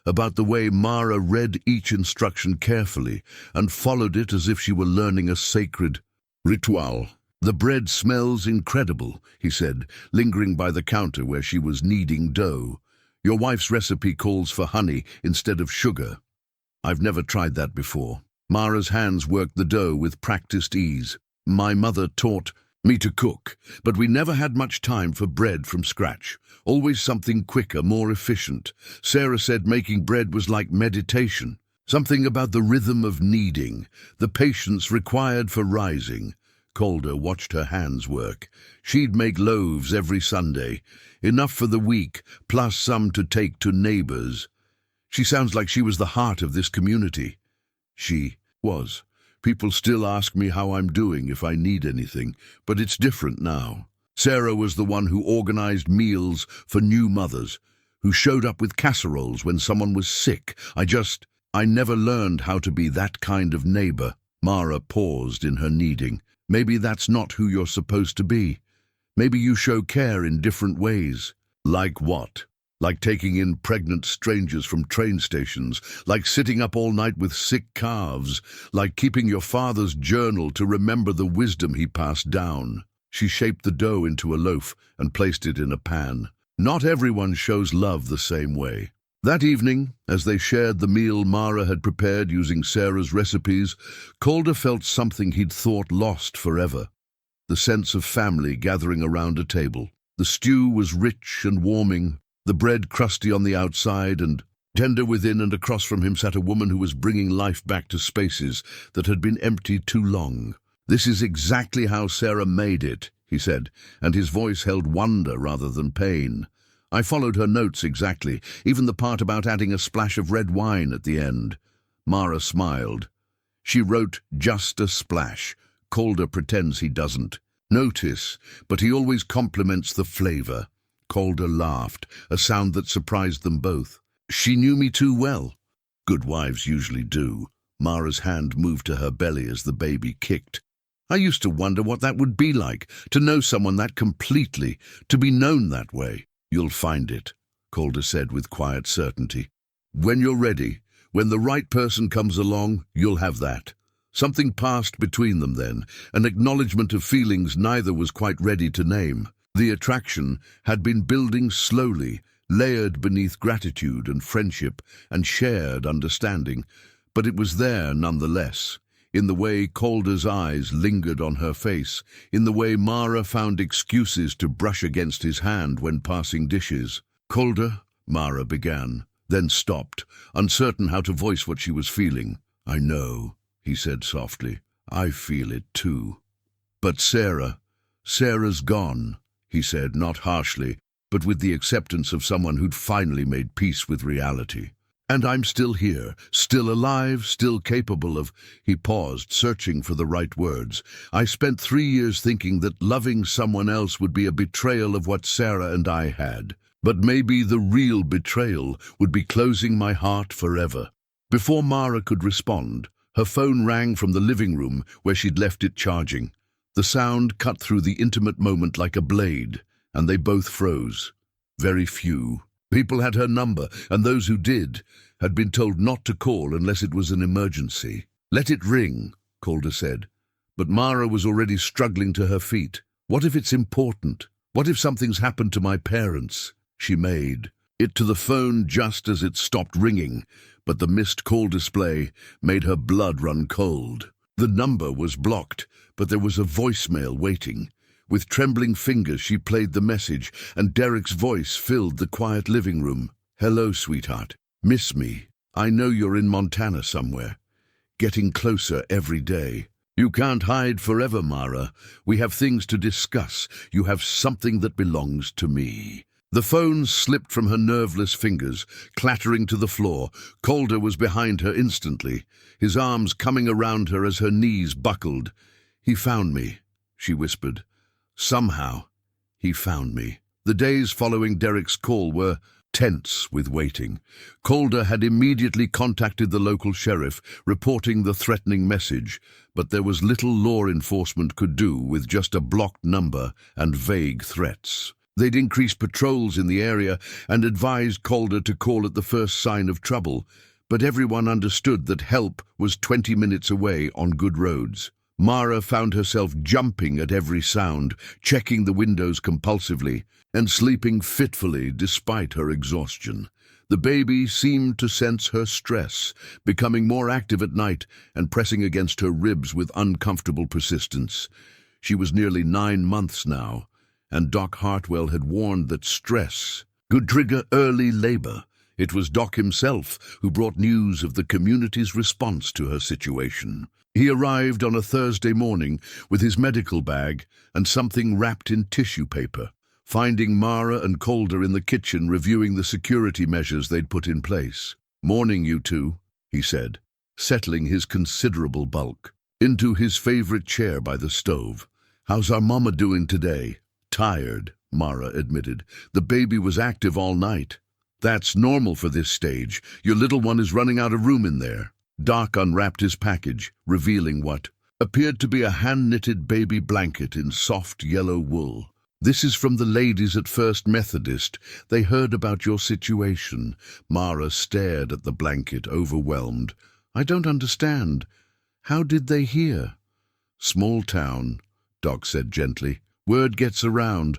about the way Mara read each instruction carefully and followed it as if she were learning a sacred ritual. "The bread smells incredible," he said, lingering by the counter where she was kneading dough. "Your wife's recipe calls for honey instead of sugar. I've never tried that before." Mara's hands worked the dough with practiced ease. "My mother taught me to cook, but we never had much time for bread from scratch. Always something quicker, more efficient. Sarah said making bread was like meditation. Something about the rhythm of kneading, the patience required for rising." Calder watched her hands work. She'd make loaves every Sunday, enough for the week, plus some to take to neighbors. "She sounds like she was the heart of this community." She was. "People still ask me how I'm doing if I need anything, but it's different now." Sarah was the one who organized meals for new mothers, who showed up with casseroles when someone was sick. I never learned how to be that kind of neighbor." Mara paused in her kneading. "Maybe that's not who you're supposed to be. Maybe you show care in different ways." "Like what?" "Like taking in pregnant strangers from train stations, like sitting up all night with sick calves, like keeping your father's journal to remember the wisdom he passed down." She shaped the dough into a loaf and placed it in a pan. "Not everyone shows love the same way." That evening, as they shared the meal Mara had prepared using Sarah's recipes, Calder felt something he'd thought lost forever. The sense of family gathering around a table. The stew was rich and warming, the bread crusty on the outside and tender within, and across from him sat a woman who was bringing life back to spaces that had been empty too long. "This is exactly how Sarah made it," he said, and his voice held wonder rather than pain. "I followed her notes exactly, even the part about adding a splash of red wine at the end." Mara smiled. "She wrote just a splash. Calder pretends he doesn't notice, but he always compliments the flavor." Calder laughed, a sound that surprised them both. "She knew me too well." "Good wives usually do." Mara's hand moved to her belly as the baby kicked. "I used to wonder what that would be like, to know someone that completely, to be known that way." "You'll find it," Calder said with quiet certainty. "When you're ready, when the right person comes along, you'll have that." Something passed between them then, an acknowledgement of feelings neither was quite ready to name. The attraction had been building slowly, layered beneath gratitude and friendship and shared understanding, but it was there nonetheless, in the way Calder's eyes lingered on her face, in the way Mara found excuses to brush against his hand when passing dishes. "Calder," Mara began, then stopped, uncertain how to voice what she was feeling. "I know," he said softly. "I feel it too." "But Sarah's gone," he said, not harshly, but with the acceptance of someone who'd finally made peace with reality. "And I'm still here, still alive, still capable of—" He paused, searching for the right words. "I spent 3 years thinking that loving someone else would be a betrayal of what Sarah and I had. But maybe the real betrayal would be closing my heart forever." Before Mara could respond, her phone rang from the living room where she'd left it charging. The sound cut through the intimate moment like a blade, and they both froze. Very few people had her number, and those who did had been told not to call unless it was an emergency. "Let it ring," Calder said. But Mara was already struggling to her feet. "What if it's important? What if something's happened to my parents?" she made it to the phone just as it stopped ringing, but the missed call display made her blood run cold. The number was blocked, but there was a voicemail waiting. With trembling fingers, she played the message, and Derek's voice filled the quiet living room. "Hello, sweetheart. Miss me? I know you're in Montana somewhere. Getting closer every day. You can't hide forever, Mara. We have things to discuss. You have something that belongs to me." The phone slipped from her nerveless fingers, clattering to the floor. Calder was behind her instantly, his arms coming around her as her knees buckled. "He found me," she whispered. "Somehow, he found me." The days following Derek's call were tense with waiting. Calder had immediately contacted the local sheriff, reporting the threatening message, but there was little law enforcement could do with just a blocked number and vague threats. They'd increased patrols in the area and advised Calder to call at the first sign of trouble, but everyone understood that help was 20 minutes away on good roads. Mara found herself jumping at every sound, checking the windows compulsively, and sleeping fitfully despite her exhaustion. The baby seemed to sense her stress, becoming more active at night and pressing against her ribs with uncomfortable persistence. She was nearly 9 months now, and Doc Hartwell had warned that stress could trigger early labor. It was Doc himself who brought news of the community's response to her situation. He arrived on a Thursday morning with his medical bag and something wrapped in tissue paper, finding Mara and Calder in the kitchen reviewing the security measures they'd put in place. "Morning, you two," he said, settling his considerable bulk into his favorite chair by the stove. "How's our mama doing today?" "Tired," Mara admitted. "The baby was active all night." "That's normal for this stage. Your little one is running out of room in there." Doc unwrapped his package, revealing what appeared to be a hand-knitted baby blanket in soft yellow wool. "This is from the ladies at First Methodist. They heard about your situation." Mara stared at the blanket, overwhelmed. "I don't understand. How did they hear?" "Small town," Doc said gently. "Word gets around,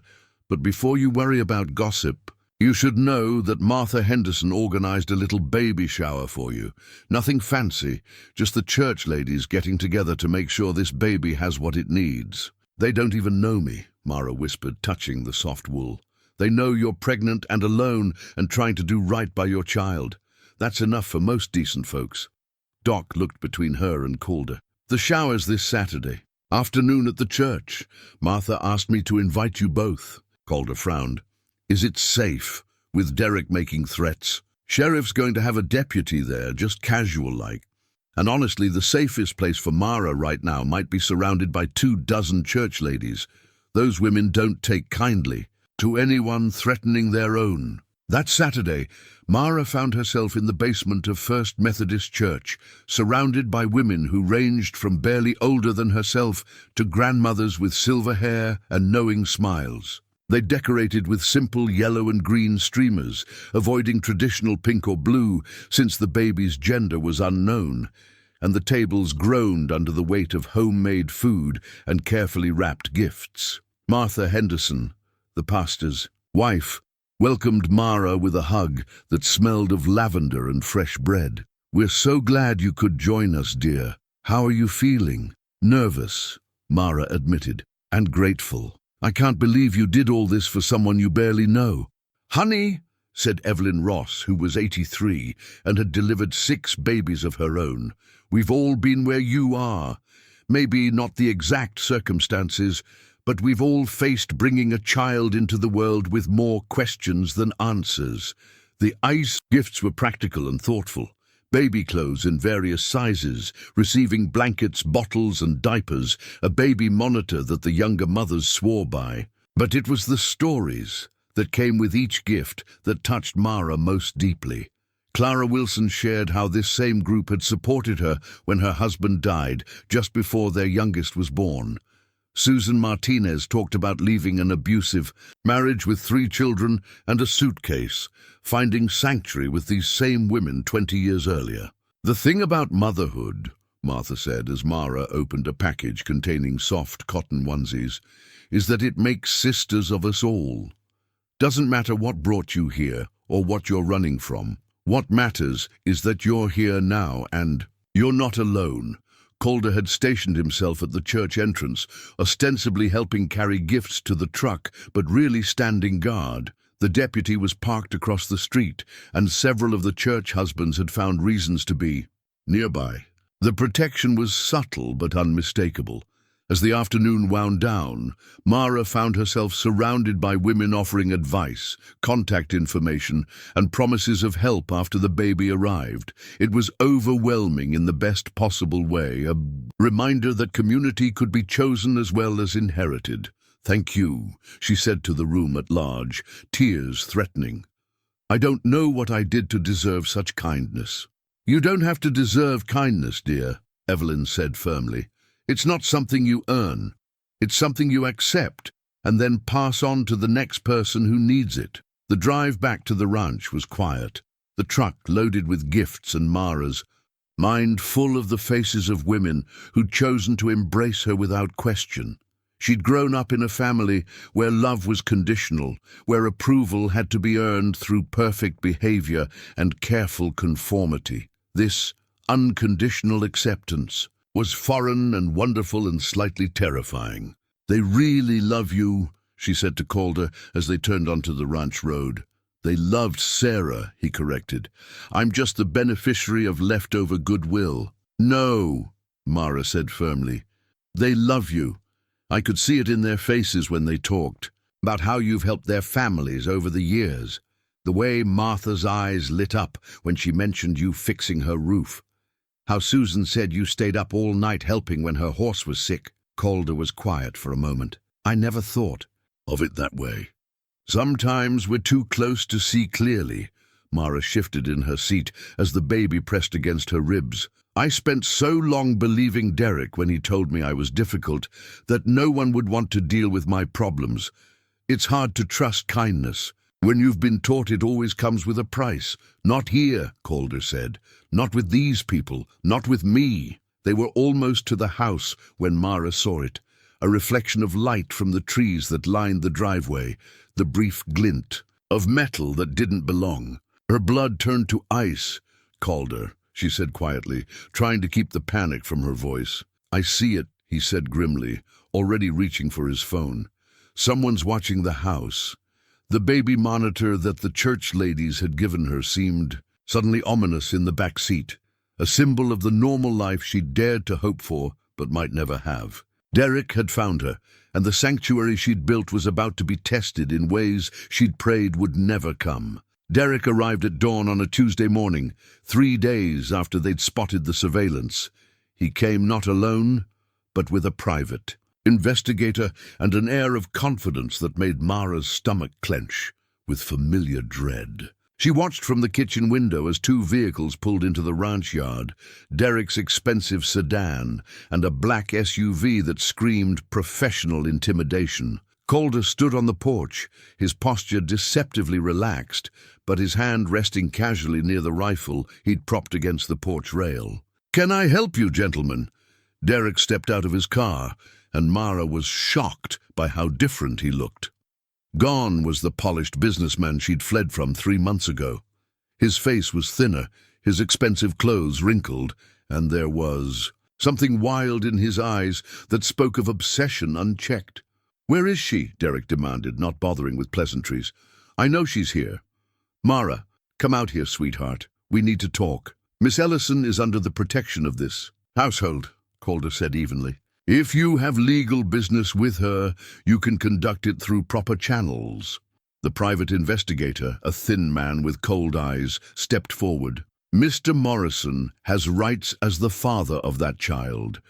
but before you worry about gossip, you should know that Martha Henderson organized a little baby shower for you. Nothing fancy, just the church ladies getting together to make sure this baby has what it needs." "They don't even know me," Mara whispered, touching the soft wool. "They know you're pregnant and alone and trying to do right by your child. That's enough for most decent folks." Doc looked between her and Calder. "The shower's this Saturday. Afternoon at the church. Martha asked me to invite you both." Calder frowned. "Is it safe, with Derek making threats?" "Sheriff's going to have a deputy there, just casual-like. And honestly, the safest place for Mara right now might be surrounded by 24 church ladies. Those women don't take kindly to anyone threatening their own." That Saturday, Mara found herself in the basement of First Methodist Church, surrounded by women who ranged from barely older than herself to grandmothers with silver hair and knowing smiles. They decorated with simple yellow and green streamers, avoiding traditional pink or blue since the baby's gender was unknown, and the tables groaned under the weight of homemade food and carefully wrapped gifts. Martha Henderson, the pastor's wife, welcomed Mara with a hug that smelled of lavender and fresh bread. "We're so glad you could join us, dear. How are you feeling?" "Nervous," Mara admitted, "and grateful. I can't believe you did all this for someone you barely know." "Honey," said Evelyn Ross, who was 83 and had delivered 6 babies of her own, "we've all been where you are. Maybe not the exact circumstances, but we've all faced bringing a child into the world with more questions than answers." The ice gifts were practical and thoughtful. Baby clothes in various sizes, receiving blankets, bottles and diapers, a baby monitor that the younger mothers swore by. But it was the stories that came with each gift that touched Mara most deeply. Clara Wilson shared how this same group had supported her when her husband died, just before their youngest was born. Susan Martinez talked about leaving an abusive marriage with 3 children and a suitcase, finding sanctuary with these same women 20 years earlier. "The thing about motherhood," Martha said as Mara opened a package containing soft cotton onesies, "is that it makes sisters of us all. Doesn't matter what brought you here or what you're running from. What matters is that you're here now and you're not alone. Calder had stationed himself at the church entrance, ostensibly helping carry gifts to the truck, but really standing guard. The deputy was parked across the street, and several of the church husbands had found reasons to be nearby. The protection was subtle but unmistakable. As the afternoon wound down, Mara found herself surrounded by women offering advice, contact information, and promises of help after the baby arrived. It was overwhelming in the best possible way, a reminder that community could be chosen as well as inherited. "Thank you," she said to the room at large, tears threatening. "I don't know what I did to deserve such kindness." "You don't have to deserve kindness, dear," Evelyn said firmly. "It's not something you earn. It's something you accept and then pass on to the next person who needs it." The drive back to the ranch was quiet, the truck loaded with gifts and Mara's mind full of the faces of women who'd chosen to embrace her without question. She'd grown up in a family where love was conditional, where approval had to be earned through perfect behavior and careful conformity. This unconditional acceptance was foreign and wonderful and slightly terrifying. "They really love you," she said to Calder as they turned onto the ranch road. "They loved Sarah," he corrected. "I'm just the beneficiary of leftover goodwill." "No," Mara said firmly. "They love you. I could see it in their faces when they talked, about how you've helped their families over the years. The way Martha's eyes lit up when she mentioned you fixing her roof. How Susan said you stayed up all night helping when her horse was sick." Calder was quiet for a moment. "I never thought of it that way. Sometimes we're too close to see clearly." Mara shifted in her seat as the baby pressed against her ribs. "I spent so long believing Derek when he told me I was difficult, that no one would want to deal with my problems. It's hard to trust kindness when you've been taught it always comes with a price." "Not here," Calder said. "Not with these people. Not with me." They were almost to the house when Mara saw it, a reflection of light from the trees that lined the driveway, the brief glint of metal that didn't belong. Her blood turned to ice. "Calder," she said quietly, trying to keep the panic from her voice. "I see it," he said grimly, already reaching for his phone. "Someone's watching the house." The baby monitor that the church ladies had given her seemed suddenly ominous in the back seat, a symbol of the normal life she'd dared to hope for but might never have. Derek had found her, and the sanctuary she'd built was about to be tested in ways she'd prayed would never come. Derek arrived at dawn on a Tuesday morning, 3 days after they'd spotted the surveillance. He came not alone, but with a private investigator and an air of confidence that made Mara's stomach clench with familiar dread. She watched from the kitchen window as 2 vehicles pulled into the ranch yard, Derek's expensive sedan and a black SUV that screamed professional intimidation. Calder stood on the porch, his posture deceptively relaxed, but his hand resting casually near the rifle he'd propped against the porch rail. "Can I help you, gentlemen?" Derek stepped out of his car, and Mara was shocked by how different he looked. Gone was the polished businessman she'd fled from 3 months ago. His face was thinner, his expensive clothes wrinkled, and there was something wild in his eyes that spoke of obsession unchecked. "Where is she?" Derek demanded, not bothering with pleasantries. "I know she's here." "Mara, come out here, sweetheart. We need to talk. Miss Ellison is under the protection of this household," Calder said evenly. "If you have legal business with her, you can conduct it through proper channels." The private investigator, a thin man with cold eyes, stepped forward. "Mr. Morrison has rights as the father of that child.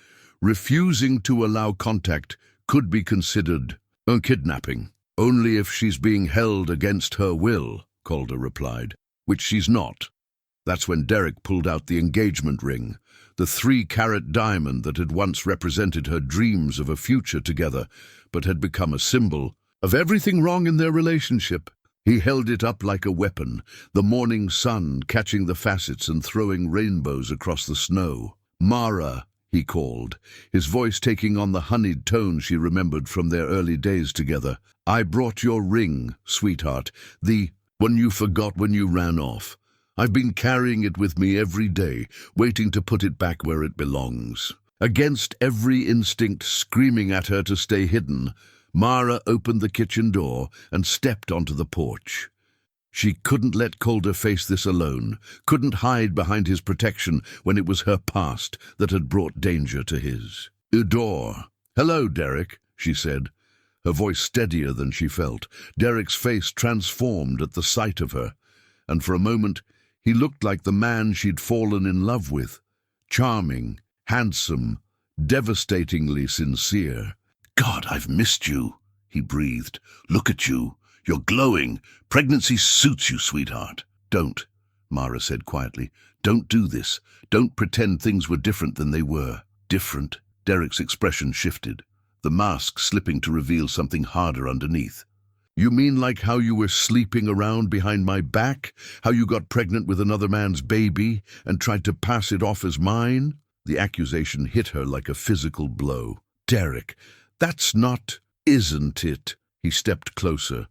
Refusing to allow contact could be considered a kidnapping." "Only if she's being held against her will," Calder replied. "Which she's not." That's when Derek pulled out the engagement ring, the 3-carat diamond that had once represented her dreams of a future together, but had become a symbol of everything wrong in their relationship. He held it up like a weapon, the morning sun catching the facets and throwing rainbows across the snow. "Mara," he called, his voice taking on the honeyed tone she remembered from their early days together. "I brought your ring, sweetheart, the one you forgot when you ran off. I've been carrying it with me every day, waiting to put it back where it belongs." Against every instinct screaming at her to stay hidden, Mara opened the kitchen door and stepped onto the porch. She couldn't let Calder face this alone, couldn't hide behind his protection when it was her past that had brought danger to his. "Udor." "Hello, Derek," she said, her voice steadier than she felt. Derek's face transformed at the sight of her, and for a moment he looked like the man she'd fallen in love with. Charming, handsome, devastatingly sincere. "God, I've missed you," he breathed. "Look at you. You're glowing. Pregnancy suits you, sweetheart." "Don't," Mara said quietly. "Don't do this. Don't pretend things were different than they were." "Different?" Derek's expression shifted, the mask slipping to reveal something harder underneath. "You mean like how you were sleeping around behind my back? How you got pregnant with another man's baby and tried to pass it off as mine?" The accusation hit her like a physical blow. "Derek, that's not, isn't it?" He stepped closer,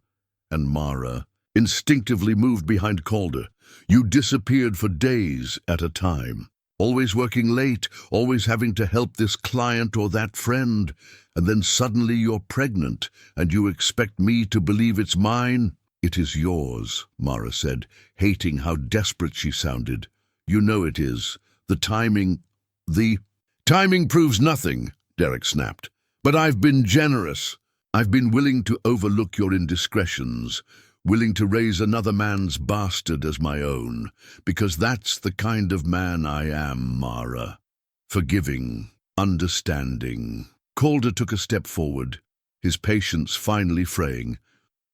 and Mara instinctively moved behind Calder. "You disappeared for days at a time, always working late, always having to help this client or that friend, and then suddenly you're pregnant, and you expect me to believe it's mine?" "It is yours," Mara said, hating how desperate she sounded. "You know it is. The timing proves nothing," Derek snapped. "But I've been generous. I've been willing to overlook your indiscretions, willing to raise another man's bastard as my own, because that's the kind of man I am, Mara. Forgiving, understanding." Calder took a step forward, his patience finally fraying.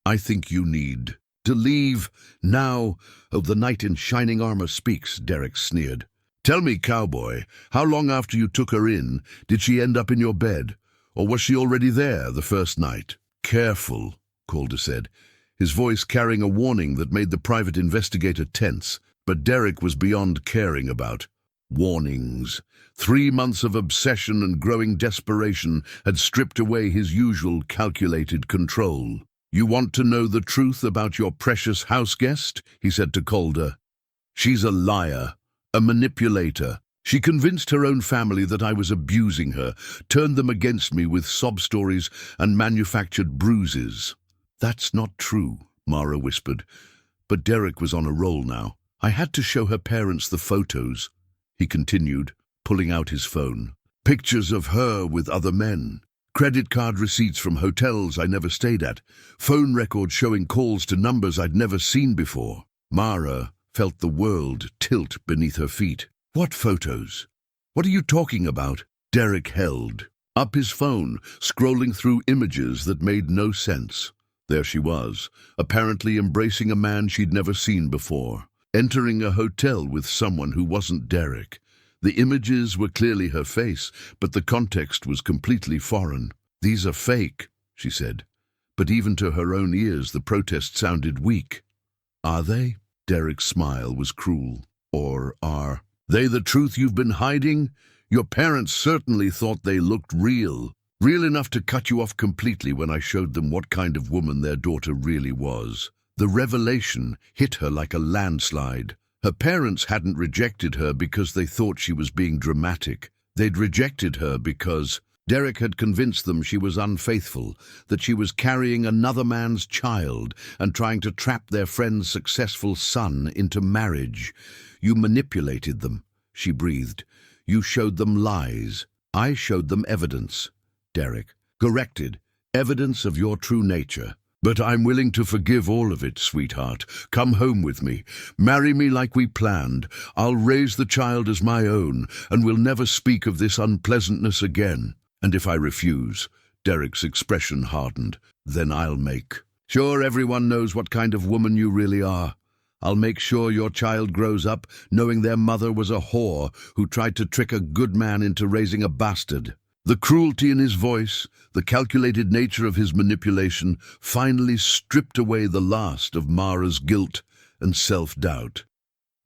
"I think you need to leave now." "Oh, the knight in shining armor speaks," Derek sneered. "Tell me, cowboy, how long after you took her in did she end up in your bed? Or was she already there the first night?" "Careful," Calder said, his voice carrying a warning that made the private investigator tense. But Derek was beyond caring about warnings. 3 months of obsession and growing desperation had stripped away his usual calculated control. "You want to know the truth about your precious house guest?" he said to Calder. "She's a liar, a manipulator. She convinced her own family that I was abusing her, turned them against me with sob stories and manufactured bruises." "That's not true," Mara whispered. But Derek was on a roll now. "I had to show her parents the photos," he continued, pulling out his phone. "Pictures of her with other men. Credit card receipts from hotels I never stayed at. Phone records showing calls to numbers I'd never seen before." Mara felt the world tilt beneath her feet. "What photos? What are you talking about?" Derek held up his phone, scrolling through images that made no sense. There she was, apparently embracing a man she'd never seen before, entering a hotel with someone who wasn't Derek. The images were clearly her face, but the context was completely foreign. "These are fake," she said, but even to her own ears the protest sounded weak. "Are they?" Derek's smile was cruel. "Or are they the truth you've been hiding? Your parents certainly thought they looked real. Real enough to cut you off completely when I showed them what kind of woman their daughter really was." The revelation hit her like a landslide. Her parents hadn't rejected her because they thought she was being dramatic. They'd rejected her because Derek had convinced them she was unfaithful, that she was carrying another man's child and trying to trap their friend's successful son into marriage. "You manipulated them," she breathed. "You showed them lies. I showed them evidence." Derek corrected, "Evidence of your true nature. But I'm willing to forgive all of it, sweetheart. Come home with me. Marry me like we planned. I'll raise the child as my own, and we'll never speak of this unpleasantness again." "And if I refuse?" Derek's expression hardened. "Then I'll make sure everyone knows what kind of woman you really are. I'll make sure your child grows up knowing their mother was a whore who tried to trick a good man into raising a bastard." The cruelty in his voice, the calculated nature of his manipulation, finally stripped away the last of Mara's guilt and self-doubt.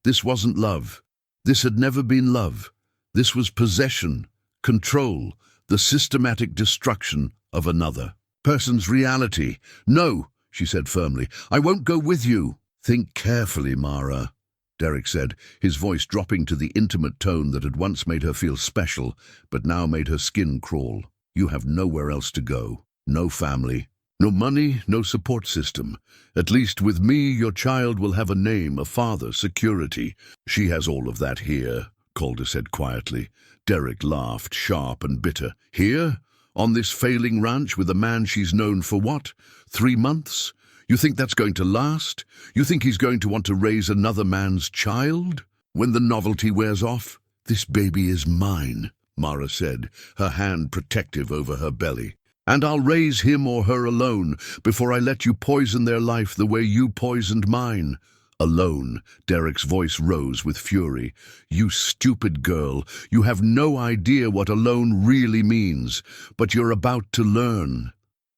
This wasn't love. This had never been love. This was possession, control, the systematic destruction of another person's reality. "No," she said firmly, "I won't go with you." "Think carefully, Mara," Derek said, his voice dropping to the intimate tone that had once made her feel special, but now made her skin crawl. "You have nowhere else to go. No family. No money, no support system. At least with me, your child will have a name, a father, security." "She has all of that here," Calder said quietly. Derek laughed, sharp and bitter. "Here? On this failing ranch with a man she's known for what? 3 months? You think that's going to last? You think he's going to want to raise another man's child? When the novelty wears off?" "This baby is mine," Mara said, her hand protective over her belly. "And I'll raise him or her alone before I let you poison their life the way you poisoned mine." "Alone," Derek's voice rose with fury. "You stupid girl, you have no idea what alone really means, but you're about to learn."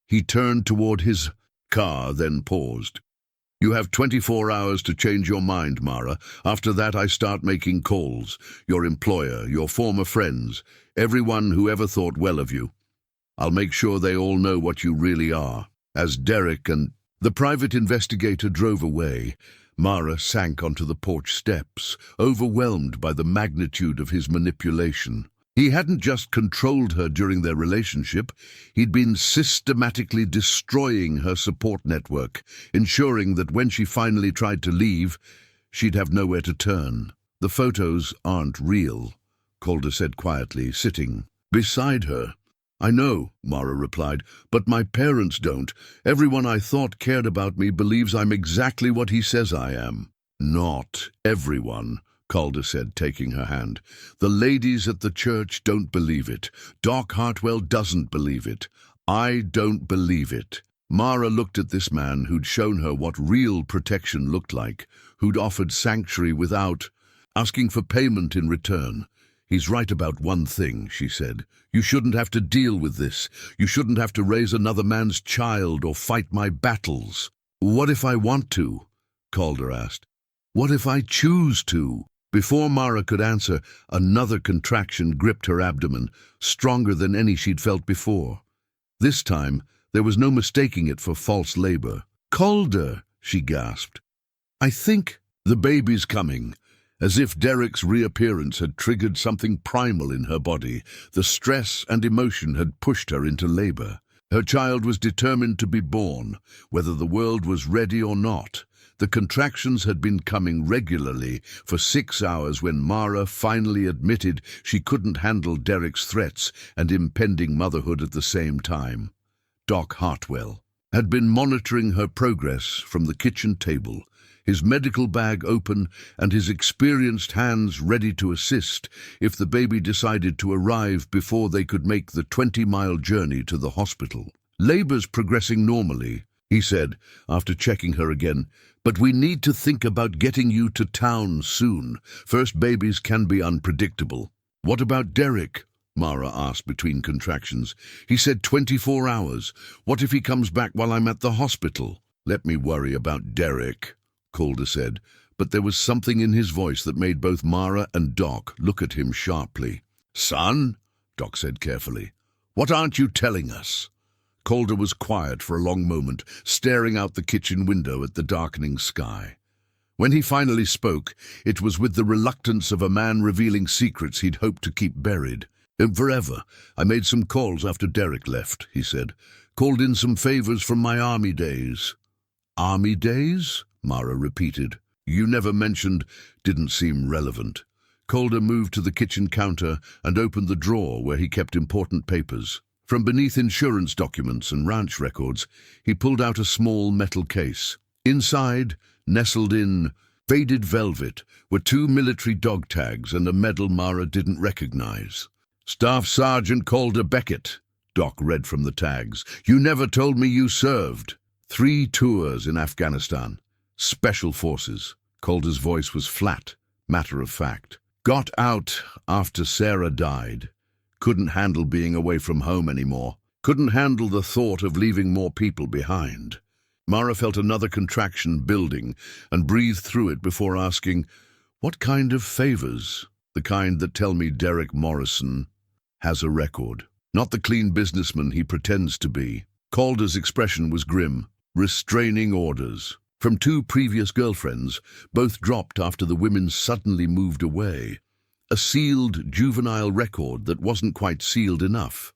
He turned toward his car, then paused. "You have 24 hours to change your mind, Mara. After that I start making calls. Your employer, your former friends, everyone who ever thought well of you. I'll make sure they all know what you really are." As Derek and the private investigator drove away, Mara sank onto the porch steps, overwhelmed by the magnitude of his manipulation. He hadn't just controlled her during their relationship, he'd been systematically destroying her support network, ensuring that when she finally tried to leave, she'd have nowhere to turn. "The photos aren't real," Calder said quietly, sitting beside her. "I know," Mara replied, "but my parents don't. Everyone I thought cared about me believes I'm exactly what he says I am." "Not everyone," Calder said, taking her hand. "The ladies at the church don't believe it. Doc Hartwell doesn't believe it. I don't believe it." Mara looked at this man who'd shown her what real protection looked like, who'd offered sanctuary without asking for payment in return. "He's right about one thing," she said. "You shouldn't have to deal with this. You shouldn't have to raise another man's child or fight my battles." "What if I want to?" Calder asked. "What if I choose to?" Before Mara could answer, another contraction gripped her abdomen, stronger than any she'd felt before. This time, there was no mistaking it for false labor. "Calder," she gasped. "I think the baby's coming." As if Derek's reappearance had triggered something primal in her body, the stress and emotion had pushed her into labor. Her child was determined to be born, whether the world was ready or not. The contractions had been coming regularly for 6 hours when Mara finally admitted she couldn't handle Derek's threats and impending motherhood at the same time. Doc Hartwell had been monitoring her progress from the kitchen table, his medical bag open and his experienced hands ready to assist if the baby decided to arrive before they could make the 20-mile journey to the hospital. "Labor's progressing normally," he said, after checking her again, "but we need to think about getting you to town soon. First babies can be unpredictable." "What about Derek?" Mara asked between contractions. "He said 24 hours. What if he comes back while I'm at the hospital?" "Let me worry about Derek," Calder said, but there was something in his voice that made both Mara and Doc look at him sharply. "Son," Doc said carefully, "what aren't you telling us?" Calder was quiet for a long moment, staring out the kitchen window at the darkening sky. When he finally spoke, it was with the reluctance of a man revealing secrets he'd hoped to keep buried. "Forever. I made some calls after Derek left," he said. "Called in some favors from my army days." "Army days?" Mara repeated. "You never mentioned—" Didn't seem relevant. Calder moved to the kitchen counter and opened the drawer where he kept important papers. From beneath insurance documents and ranch records, he pulled out a small metal case. Inside, nestled in faded velvet, were 2 military dog tags and a medal Mara didn't recognize. "Staff Sergeant Calder Beckett," Doc read from the tags. "You never told me you served." 3 tours in Afghanistan. Special Forces. Calder's voice was flat, matter of fact. "Got out after Sarah died. Couldn't handle being away from home anymore. Couldn't handle the thought of leaving more people behind." Mara felt another contraction building and breathed through it before asking, "What kind of favors?" "The kind that tell me Derek Morrison has a record. Not the clean businessman he pretends to be. Calder's expression was grim. Restraining orders. From 2 previous girlfriends, both dropped after the women suddenly moved away. A sealed juvenile record that wasn't quite sealed enough.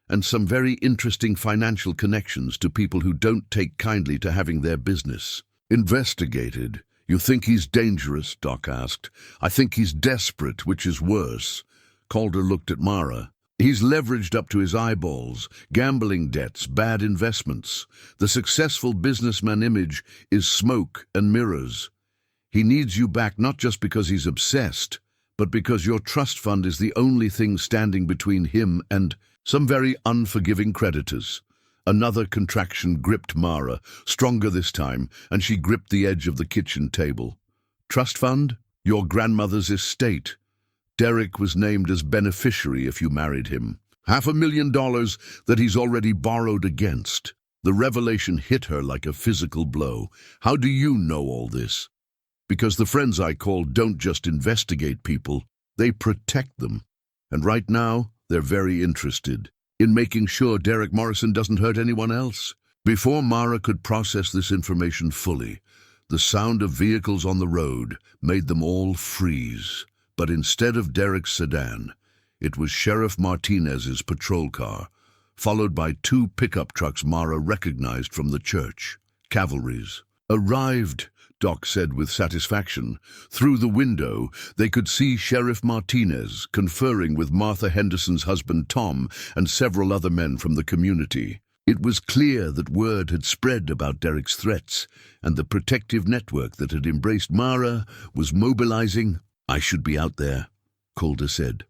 And some very interesting financial connections to people who don't take kindly to having their business investigated. You think he's dangerous? Doc asked. I think he's desperate, which is worse. Calder looked at Mara. He's leveraged up to his eyeballs, gambling debts, bad investments. The successful businessman image is smoke and mirrors. He needs you back not just because he's obsessed, but because your trust fund is the only thing standing between him and some very unforgiving creditors. Another contraction gripped Mara, stronger this time, and she gripped the edge of the kitchen table. Trust fund? Your grandmother's estate. Derek was named as beneficiary if you married him. $500,000 that he's already borrowed against. The revelation hit her like a physical blow. How do you know all this? Because the friends I call don't just investigate people, they protect them. And right now, they're very interested in making sure Derek Morrison doesn't hurt anyone else. Before Mara could process this information fully, the sound of vehicles on the road made them all freeze. But instead of Derek's sedan, it was Sheriff Martinez's patrol car, followed by 2 pickup trucks Mara recognized from the church. Cavalry's. Arrived, Doc said with satisfaction. Through the window, they could see Sheriff Martinez conferring with Martha Henderson's husband Tom and several other men from the community. It was clear that word had spread about Derek's threats, and the protective network that had embraced Mara was mobilizing. I should be out there, Calder said.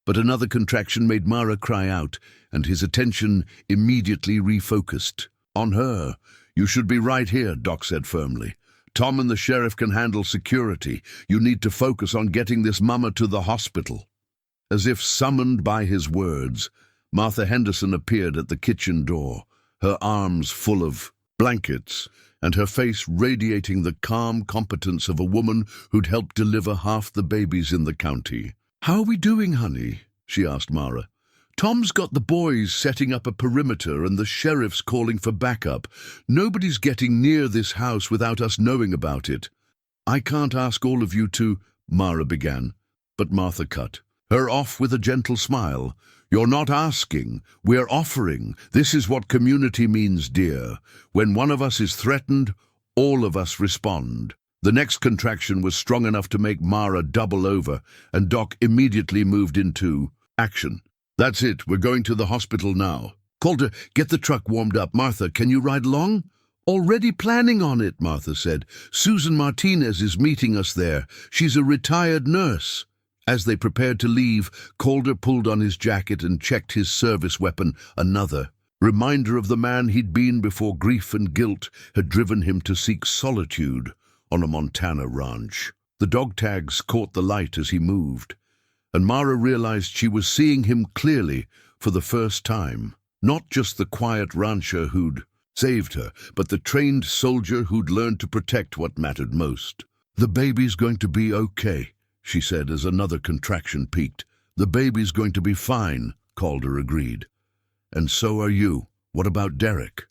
But another contraction made Mara cry out, and his attention immediately refocused. On her. You should be right here, Doc said firmly. Tom and the sheriff can handle security. You need to focus on getting this mama to the hospital. As if summoned by his words, Martha Henderson appeared at the kitchen door, her arms full of blankets, and her face radiating the calm competence of a woman who'd helped deliver half the babies in the county. How are we doing, honey? She asked Mara. Tom's got the boys setting up a perimeter and the sheriff's calling for backup. Nobody's getting near this house without us knowing about it. I can't ask all of you to, Mara began, but Martha cut her off with a gentle smile. You're not asking, we're offering. This is what community means, dear. When one of us is threatened, all of us respond. The next contraction was strong enough to make Mara double over, and Doc immediately moved into action. That's it, we're going to the hospital now. Calder, get the truck warmed up. Martha, can you ride along? Already planning on it, Martha said. Susan Martinez is meeting us there. She's a retired nurse. As they prepared to leave, Calder pulled on his jacket and checked his service weapon, another reminder of the man he'd been before grief and guilt had driven him to seek solitude on a Montana ranch. The dog tags caught the light as he moved, and Mara realized she was seeing him clearly for the first time. Not just the quiet rancher who'd saved her, but the trained soldier who'd learned to protect what mattered most. The baby's going to be okay, she said as another contraction peaked. The baby's going to be fine, Calder agreed. And so are you. What about Derek?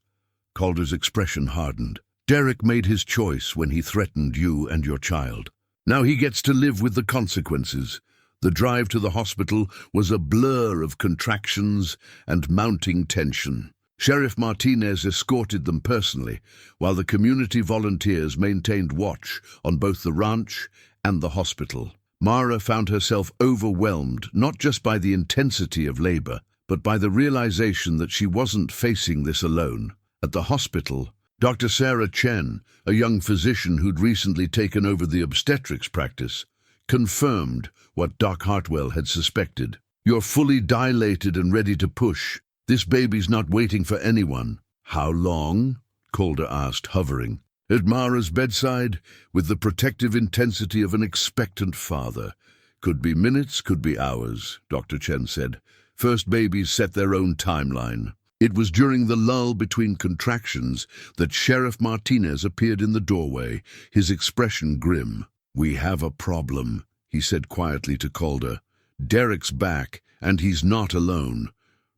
Calder's expression hardened. Derek made his choice when he threatened you and your child. Now he gets to live with the consequences. The drive to the hospital was a blur of contractions and mounting tension. Sheriff Martinez escorted them personally, while the community volunteers maintained watch on both the ranch and the hospital. Mara found herself overwhelmed not just by the intensity of labor, but by the realization that she wasn't facing this alone. At the hospital, Dr. Sarah Chen, a young physician who'd recently taken over the obstetrics practice, confirmed what Doc Hartwell had suspected. You're fully dilated and ready to push. This baby's not waiting for anyone. How long? Calder asked, hovering at Mara's bedside with the protective intensity of an expectant father. Could be minutes, could be hours, Dr. Chen said. First babies set their own timeline. It was during the lull between contractions that Sheriff Martinez appeared in the doorway, his expression grim. We have a problem, he said quietly to Calder. Derek's back, and he's not alone.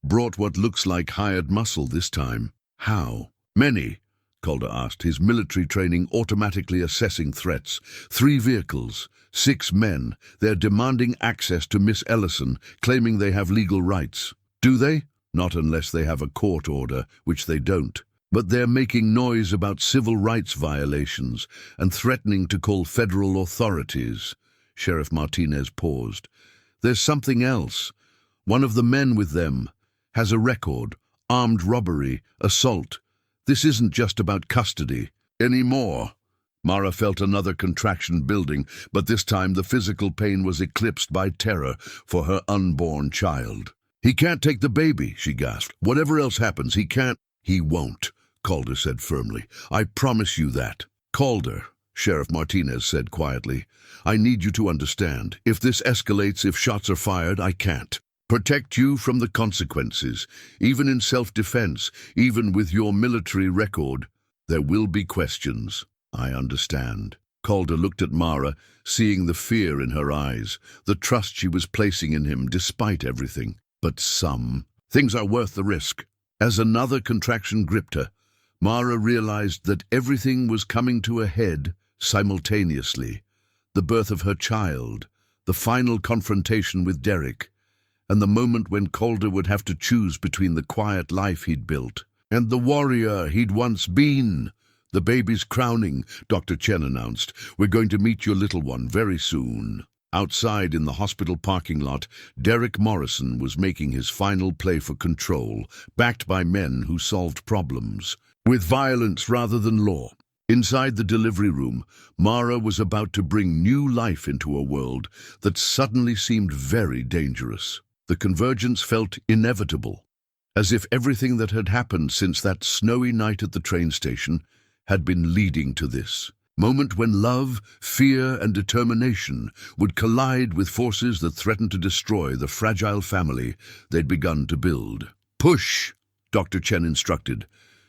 Brought what looks like hired muscle this time. How? Many, Calder asked, his military training automatically assessing threats. 3 vehicles, 6 men. They're demanding access to Miss Ellison, claiming they have legal rights. Do they? Not unless they have a court order, which they don't. But they're making noise about civil rights violations and threatening to call federal authorities. Sheriff Martinez paused. There's something else. One of the men with them has a record, armed robbery, assault. This isn't just about custody anymore. Mara felt another contraction building, but this time the physical pain was eclipsed by terror for her unborn child. He can't take the baby, she gasped. Whatever else happens, he can't. He won't, Calder said firmly. I promise you that. Calder, Sheriff Martinez said quietly, I need you to understand. If this escalates, if shots are fired, I can't protect you from the consequences. Even in self-defense, even with your military record, there will be questions. I understand. Calder looked at Mara, seeing the fear in her eyes, the trust she was placing in him despite everything. But some things are worth the risk. As another contraction gripped her, Mara realized that everything was coming to a head simultaneously. The birth of her child, the final confrontation with Derek, and the moment when Calder would have to choose between the quiet life he'd built and the warrior he'd once been. The baby's crowning, Dr. Chen announced. We're going to meet your little one very soon. Outside in the hospital parking lot, Derek Morrison was making his final play for control, backed by men who solved problems with violence rather than law. Inside the delivery room, Mara was about to bring new life into a world that suddenly seemed very dangerous. The convergence felt inevitable, as if everything that had happened since that snowy night at the train station had been leading to this moment when love, fear, and determination would collide with forces that threatened to destroy the fragile family they'd begun to build. Push, Dr. Chen instructed,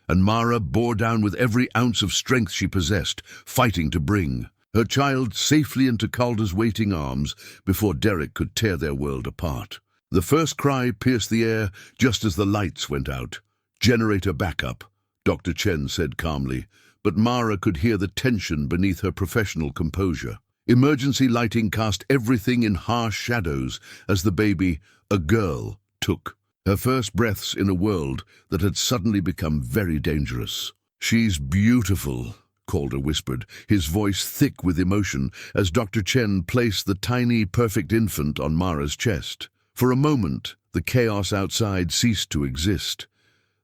and Mara bore down with every ounce of strength she possessed, fighting to bring her child safely into Calder's waiting arms before Derek could tear their world apart. The first cry pierced the air just as the lights went out. Generator backup, Dr. Chen said calmly, but Mara could hear the tension beneath her professional composure. Emergency lighting cast everything in harsh shadows as the baby, a girl, took her first breaths in a world that had suddenly become very dangerous. She's beautiful, Calder whispered, his voice thick with emotion as Dr. Chen placed the tiny, perfect infant on Mara's chest. For a moment, the chaos outside ceased to exist.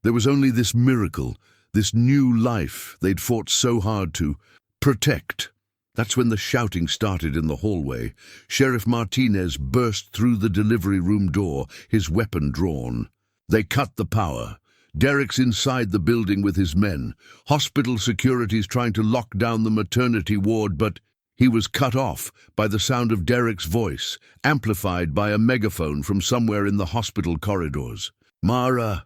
There was only this miracle, this new life they'd fought so hard to protect. That's when the shouting started in the hallway. Sheriff Martinez burst through the delivery room door, his weapon drawn. They cut the power. Derek's inside the building with his men. Hospital security's trying to lock down the maternity ward, but he was cut off by the sound of Derek's voice, amplified by a megaphone from somewhere in the hospital corridors. Mara,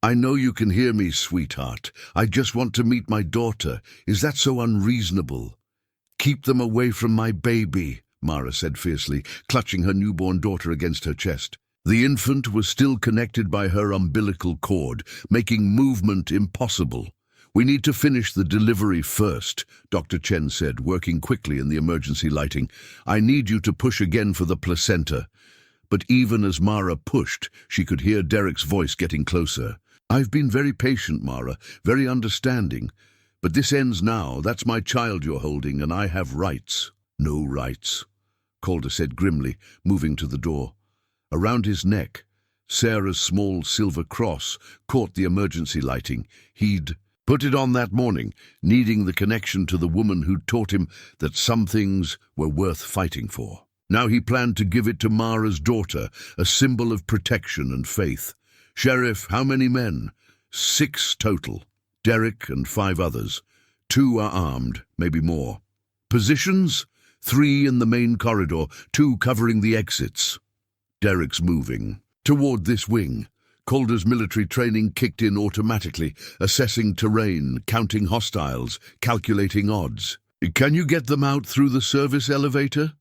I know you can hear me, sweetheart. I just want to meet my daughter. Is that so unreasonable? Keep them away from my baby, Mara said fiercely, clutching her newborn daughter against her chest. The infant was still connected by her umbilical cord, making movement impossible. We need to finish the delivery first, Dr. Chen said, working quickly in the emergency lighting. I need you to push again for the placenta. But even as Mara pushed, she could hear Derek's voice getting closer. I've been very patient, Mara, very understanding. But this ends now. That's my child you're holding, and I have rights. No rights, Calder said grimly, moving to the door. Around his neck, Sarah's small silver cross caught the emergency lighting. He'd put it on that morning, needing the connection to the woman who'd taught him that some things were worth fighting for. Now he planned to give it to Mara's daughter, a symbol of protection and faith. Sheriff, how many men? 6 total. Derek and 5 others. 2 are armed, maybe more. Positions? 3 in the main corridor, 2 covering the exits. Derek's moving toward this wing. Calder's military training kicked in automatically, assessing terrain, counting hostiles, calculating odds. Can you get them out through the service elevator?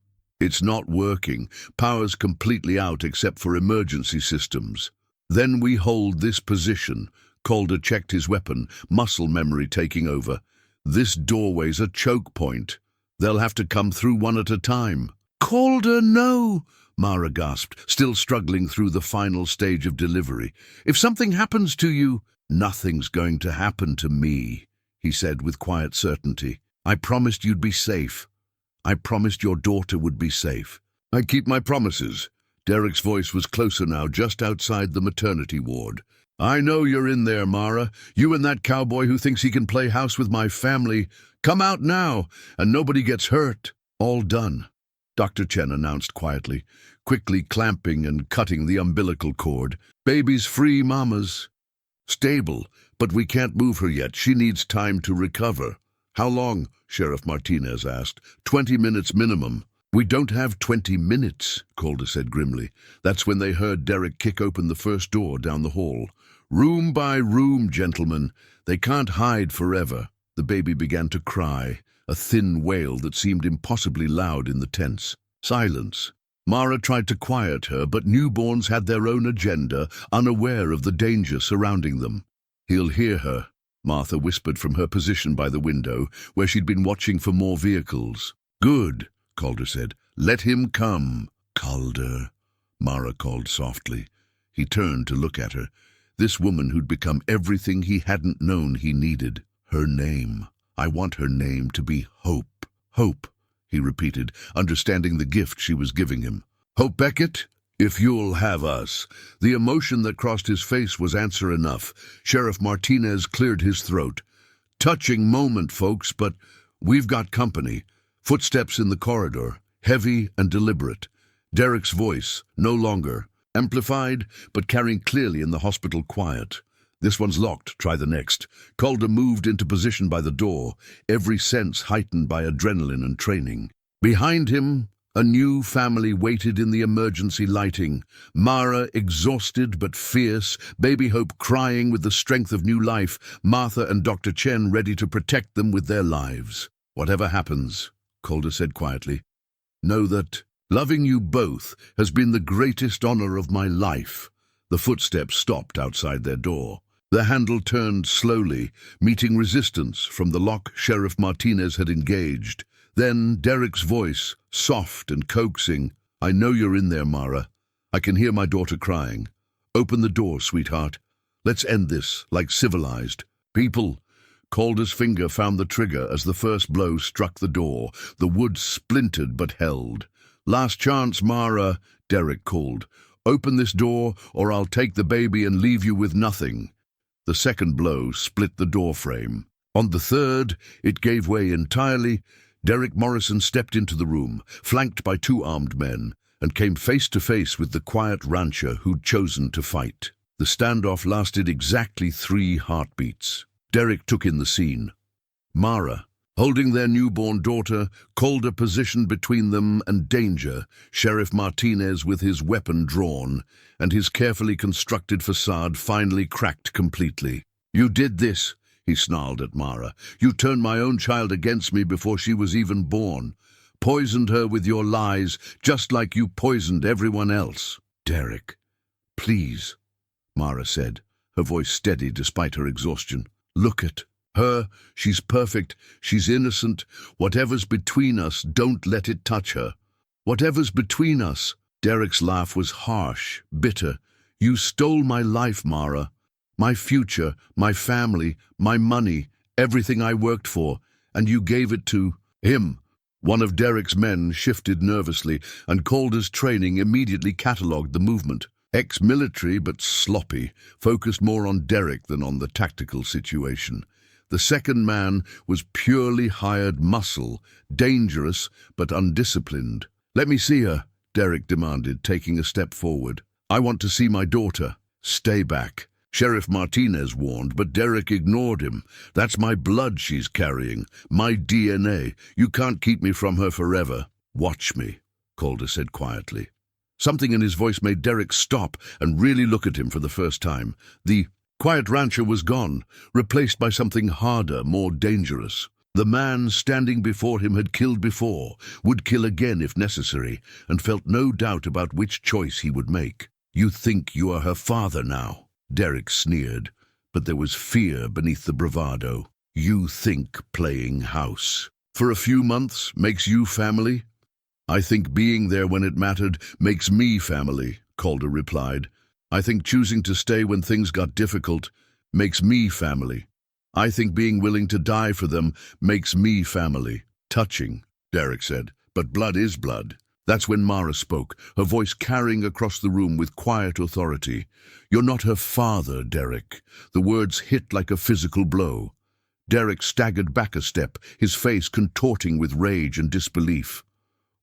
It's not working. Power's completely out except for emergency systems. Then we hold this position. Calder checked his weapon, muscle memory taking over. This doorway's a choke point. They'll have to come through one at a time. Calder, no! Mara gasped, still struggling through the final stage of delivery. If something happens to you, nothing's going to happen to me, he said with quiet certainty. I promised you'd be safe. I promised your daughter would be safe. I keep my promises. Derek's voice was closer now, just outside the maternity ward. I know you're in there, Mara. You and that cowboy who thinks he can play house with my family. Come out now, and nobody gets hurt. All done, Dr. Chen announced quietly, quickly clamping and cutting the umbilical cord. Baby's free, Mama's. Stable, but we can't move her yet. She needs time to recover. How long? Sheriff Martinez asked. 20 minutes minimum. We don't have 20 minutes, Calder said grimly. That's when they heard Derek kick open the first door down the hall. Room by room, gentlemen. They can't hide forever. The baby began to cry, a thin wail that seemed impossibly loud in the tense. Silence. Mara tried to quiet her, but newborns had their own agenda, unaware of the danger surrounding them. He'll hear her, Martha whispered from her position by the window, where she'd been watching for more vehicles. Good, Calder said. Let him come. Calder, Mara called softly. He turned to look at her. This woman who'd become everything he hadn't known he needed. Her name. I want her name to be Hope. Hope, he repeated, understanding the gift she was giving him. Hope Beckett, if you'll have us. The emotion that crossed his face was answer enough. Sheriff Martinez cleared his throat. Touching moment, folks, but we've got company. Footsteps in the corridor, heavy and deliberate. Derek's voice, no longer amplified, but carrying clearly in the hospital quiet. This one's locked, try the next. Calder moved into position by the door, every sense heightened by adrenaline and training. Behind him, a new family waited in the emergency lighting. Mara, exhausted but fierce, baby Hope crying with the strength of new life, Martha and Dr. Chen ready to protect them with their lives. Whatever happens, Calder said quietly, know that loving you both has been the greatest honor of my life. The footsteps stopped outside their door. The handle turned slowly, meeting resistance from the lock Sheriff Martinez had engaged. Then Derek's voice, soft and coaxing. I know you're in there, Mara. I can hear my daughter crying. Open the door, sweetheart. Let's end this, like civilized people. Calder's finger found the trigger as the first blow struck the door. The wood splintered but held. Last chance, Mara, Derek called. Open this door, or I'll take the baby and leave you with nothing. The second blow split the door frame. On the third, it gave way entirely. Derek Morrison stepped into the room, flanked by two armed men, and came face to face with the quiet rancher who'd chosen to fight. The standoff lasted exactly 3 heartbeats. Derek took in the scene. Mara, holding their newborn daughter, Calder positioned between them and danger, Sheriff Martinez with his weapon drawn, and his carefully constructed facade finally cracked completely. You did this, he snarled at Mara. You turned my own child against me before she was even born. Poisoned her with your lies, just like you poisoned everyone else. Derek, please, Mara said, her voice steady despite her exhaustion. Look at her. She's perfect. She's innocent. Whatever's between us, don't let it touch her. Whatever's between us. Derek's laugh was harsh, bitter. You stole my life, Mara. My future, my family, my money, everything I worked for, and you gave it to him. One of Derek's men shifted nervously, and Calder's training immediately catalogued the movement. Ex-military but sloppy, focused more on Derek than on the tactical situation. The second man was purely hired muscle, dangerous but undisciplined. Let me see her, Derek demanded, taking a step forward. I want to see my daughter. Stay back. Sheriff Martinez warned, but Derek ignored him. That's my blood she's carrying, my DNA. You can't keep me from her forever. Watch me, Calder said quietly. Something in his voice made Derek stop and really look at him for the first time. The quiet rancher was gone, replaced by something harder, more dangerous. The man standing before him had killed before, would kill again if necessary, and felt no doubt about which choice he would make. "You think you are her father now," Derek sneered, but there was fear beneath the bravado. "You think playing house for a few months makes you family?" "I think being there when it mattered makes me family," Calder replied. "I think choosing to stay when things got difficult makes me family. I think being willing to die for them makes me family." "Touching," Derek said, "but blood is blood." That's when Mara spoke, her voice carrying across the room with quiet authority. "You're not her father, Derek." The words hit like a physical blow. Derek staggered back a step, his face contorting with rage and disbelief.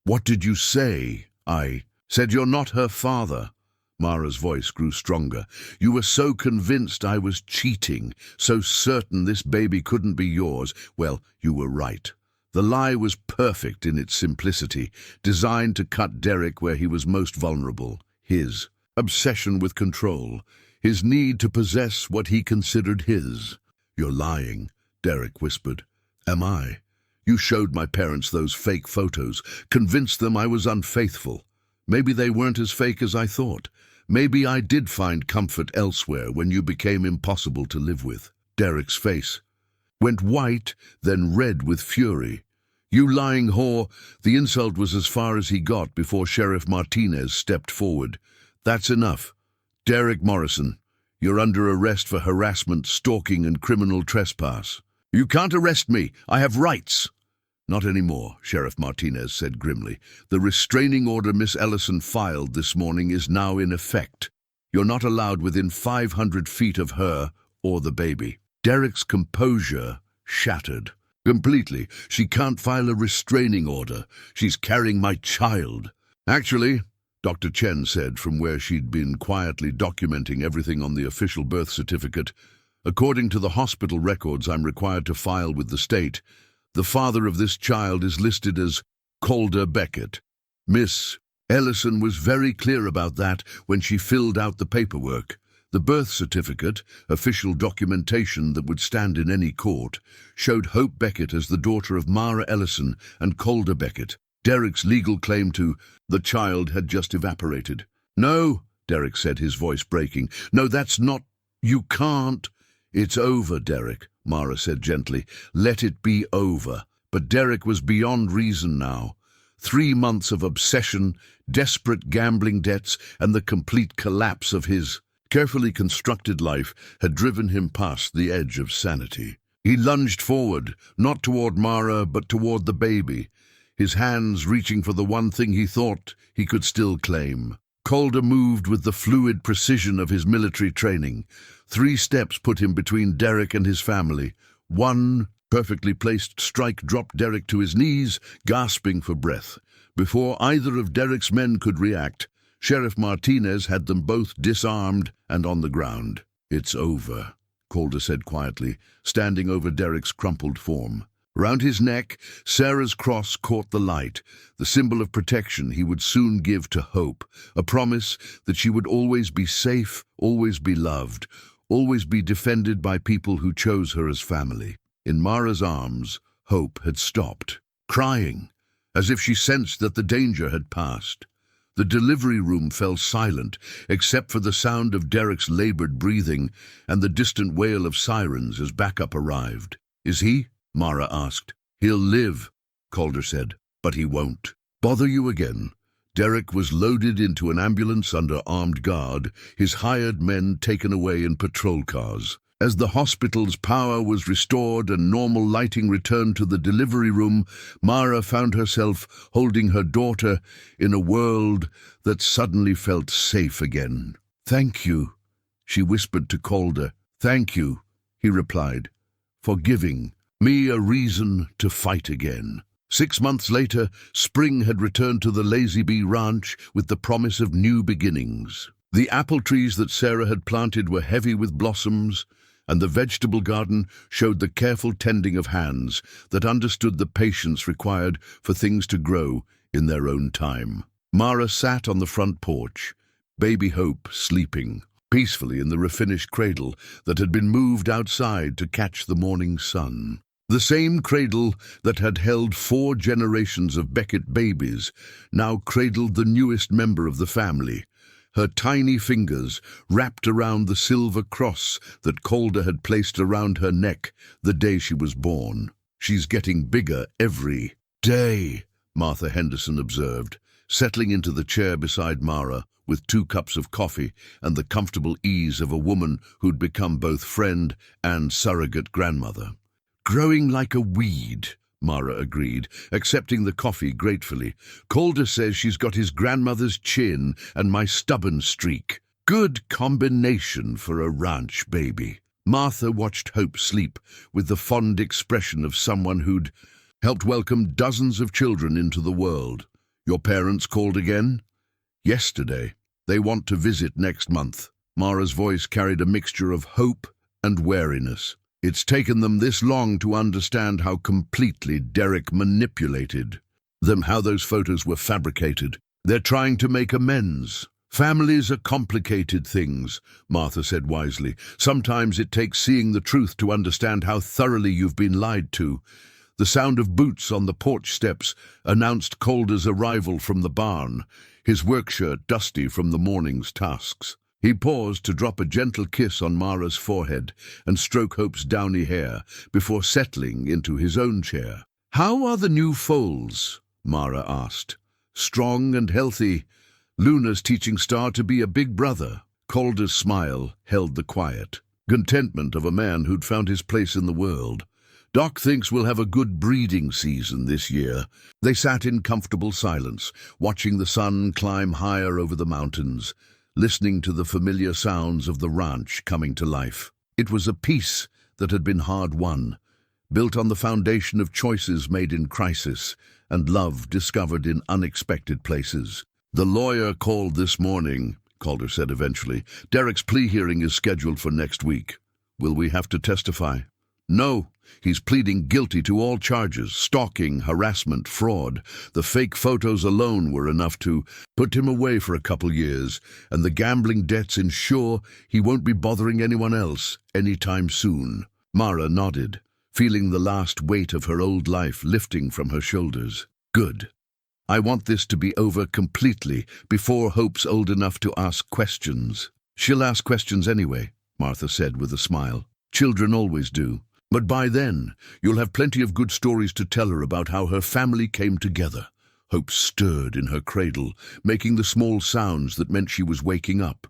"What did you say?" "I said you're not her father." Mara's voice grew stronger. "You were so convinced I was cheating, so certain this baby couldn't be yours. Well, you were right. The lie was perfect in its simplicity, designed to cut Derek where he was most vulnerable. His obsession with control, his need to possess what he considered his. "You're lying," Derek whispered. "Am I? You showed my parents those fake photos, convinced them I was unfaithful. Maybe they weren't as fake as I thought. Maybe I did find comfort elsewhere when you became impossible to live with." Derek's face went white, then red with fury. "You lying whore!" The insult was as far as he got before Sheriff Martinez stepped forward. "That's enough. Derek Morrison, you're under arrest for harassment, stalking, and criminal trespass." "You can't arrest me. I have rights." "Not anymore," Sheriff Martinez said grimly. "The restraining order Miss Ellison filed this morning is now in effect. You're not allowed within 500 feet of her or the baby." Derek's composure shattered. "Completely. She can't file a restraining order. She's carrying my child." "Actually," Dr. Chen said from where she'd been quietly documenting everything on the official birth certificate, "according to the hospital records I'm required to file with the state, the father of this child is listed as Calder Beckett. Miss Ellison was very clear about that when she filled out the paperwork. The birth certificate, official documentation that would stand in any court, showed Hope Beckett as the daughter of Mara Ellison and Calder Beckett. Derek's legal claim to the child had just evaporated. "No," Derek said, his voice breaking. "No, that's not. You can't." "It's over, Derek," Mara said gently. "Let it be over." But Derek was beyond reason now. 3 months of obsession, desperate gambling debts, and the complete collapse of his carefully constructed life had driven him past the edge of sanity. He lunged forward, not toward Mara, but toward the baby, his hands reaching for the one thing he thought he could still claim. Calder moved with the fluid precision of his military training. 3 steps put him between Derek and his family. One perfectly placed strike dropped Derek to his knees, gasping for breath. Before either of Derek's men could react, Sheriff Martinez had them both disarmed and on the ground. "It's over," Calder said quietly, standing over Derek's crumpled form. Round his neck, Sarah's cross caught the light, the symbol of protection he would soon give to Hope, a promise that she would always be safe, always be loved, always be defended by people who chose her as family. In Mara's arms, Hope had stopped, crying, as if she sensed that the danger had passed. The delivery room fell silent, except for the sound of Derek's labored breathing and the distant wail of sirens as backup arrived. "Is he?" Mara asked. "He'll live," Calder said, "but he won't." "Bother you again." Derek was loaded into an ambulance under armed guard, his hired men taken away in patrol cars. As the hospital's power was restored and normal lighting returned to the delivery room, Mara found herself holding her daughter in a world that suddenly felt safe again. "Thank you," she whispered to Calder. "Thank you," he replied, "for giving me a reason to fight again." 6 months later, spring had returned to the Lazy Bee Ranch with the promise of new beginnings. The apple trees that Sarah had planted were heavy with blossoms, and the vegetable garden showed the careful tending of hands that understood the patience required for things to grow in their own time. Mara sat on the front porch, baby Hope sleeping peacefully in the refinished cradle that had been moved outside to catch the morning sun. The same cradle that had held 4 generations of Beckett babies now cradled the newest member of the family, her tiny fingers wrapped around the silver cross that Calder had placed around her neck the day she was born. "She's getting bigger every day," Martha Henderson observed, settling into the chair beside Mara with 2 cups of coffee and the comfortable ease of a woman who'd become both friend and surrogate grandmother. "Growing like a weed," Mara agreed, accepting the coffee gratefully. "Calder says she's got his grandmother's chin and my stubborn streak. Good combination for a ranch baby." Martha watched Hope sleep with the fond expression of someone who'd helped welcome dozens of children into the world. "Your parents called again?" "Yesterday. They want to visit next month." Mara's voice carried a mixture of hope and wariness. It's taken them this long to understand how completely Derek manipulated them, how those photos were fabricated. They're trying to make amends. "Families are complicated things," Martha said wisely. "Sometimes it takes seeing the truth to understand how thoroughly you've been lied to." The sound of boots on the porch steps announced Calder's arrival from the barn, his work shirt dusty from the morning's tasks. He paused to drop a gentle kiss on Mara's forehead and stroke Hope's downy hair before settling into his own chair. "How are the new foals?" Mara asked. "Strong and healthy. Luna's teaching Star to be a big brother." Calder's smile held the quiet contentment of a man who'd found his place in the world. "Doc thinks we'll have a good breeding season this year." They sat in comfortable silence, watching the sun climb higher over the mountains, listening to the familiar sounds of the ranch coming to life. It was a peace that had been hard-won, built on the foundation of choices made in crisis and love discovered in unexpected places. "The lawyer called this morning," Calder said eventually. "Derek's plea hearing is scheduled for next week. Will we have to testify?" "No. He's pleading guilty to all charges: stalking, harassment, fraud. The fake photos alone were enough to put him away for a couple years, and the gambling debts ensure he won't be bothering anyone else anytime soon." Mara nodded, feeling the last weight of her old life lifting from her shoulders. "Good. I want this to be over completely before Hope's old enough to ask questions." "She'll ask questions anyway," Martha said with a smile. "Children always do. But by then, you'll have plenty of good stories to tell her about how her family came together." Hope stirred in her cradle, making the small sounds that meant she was waking up.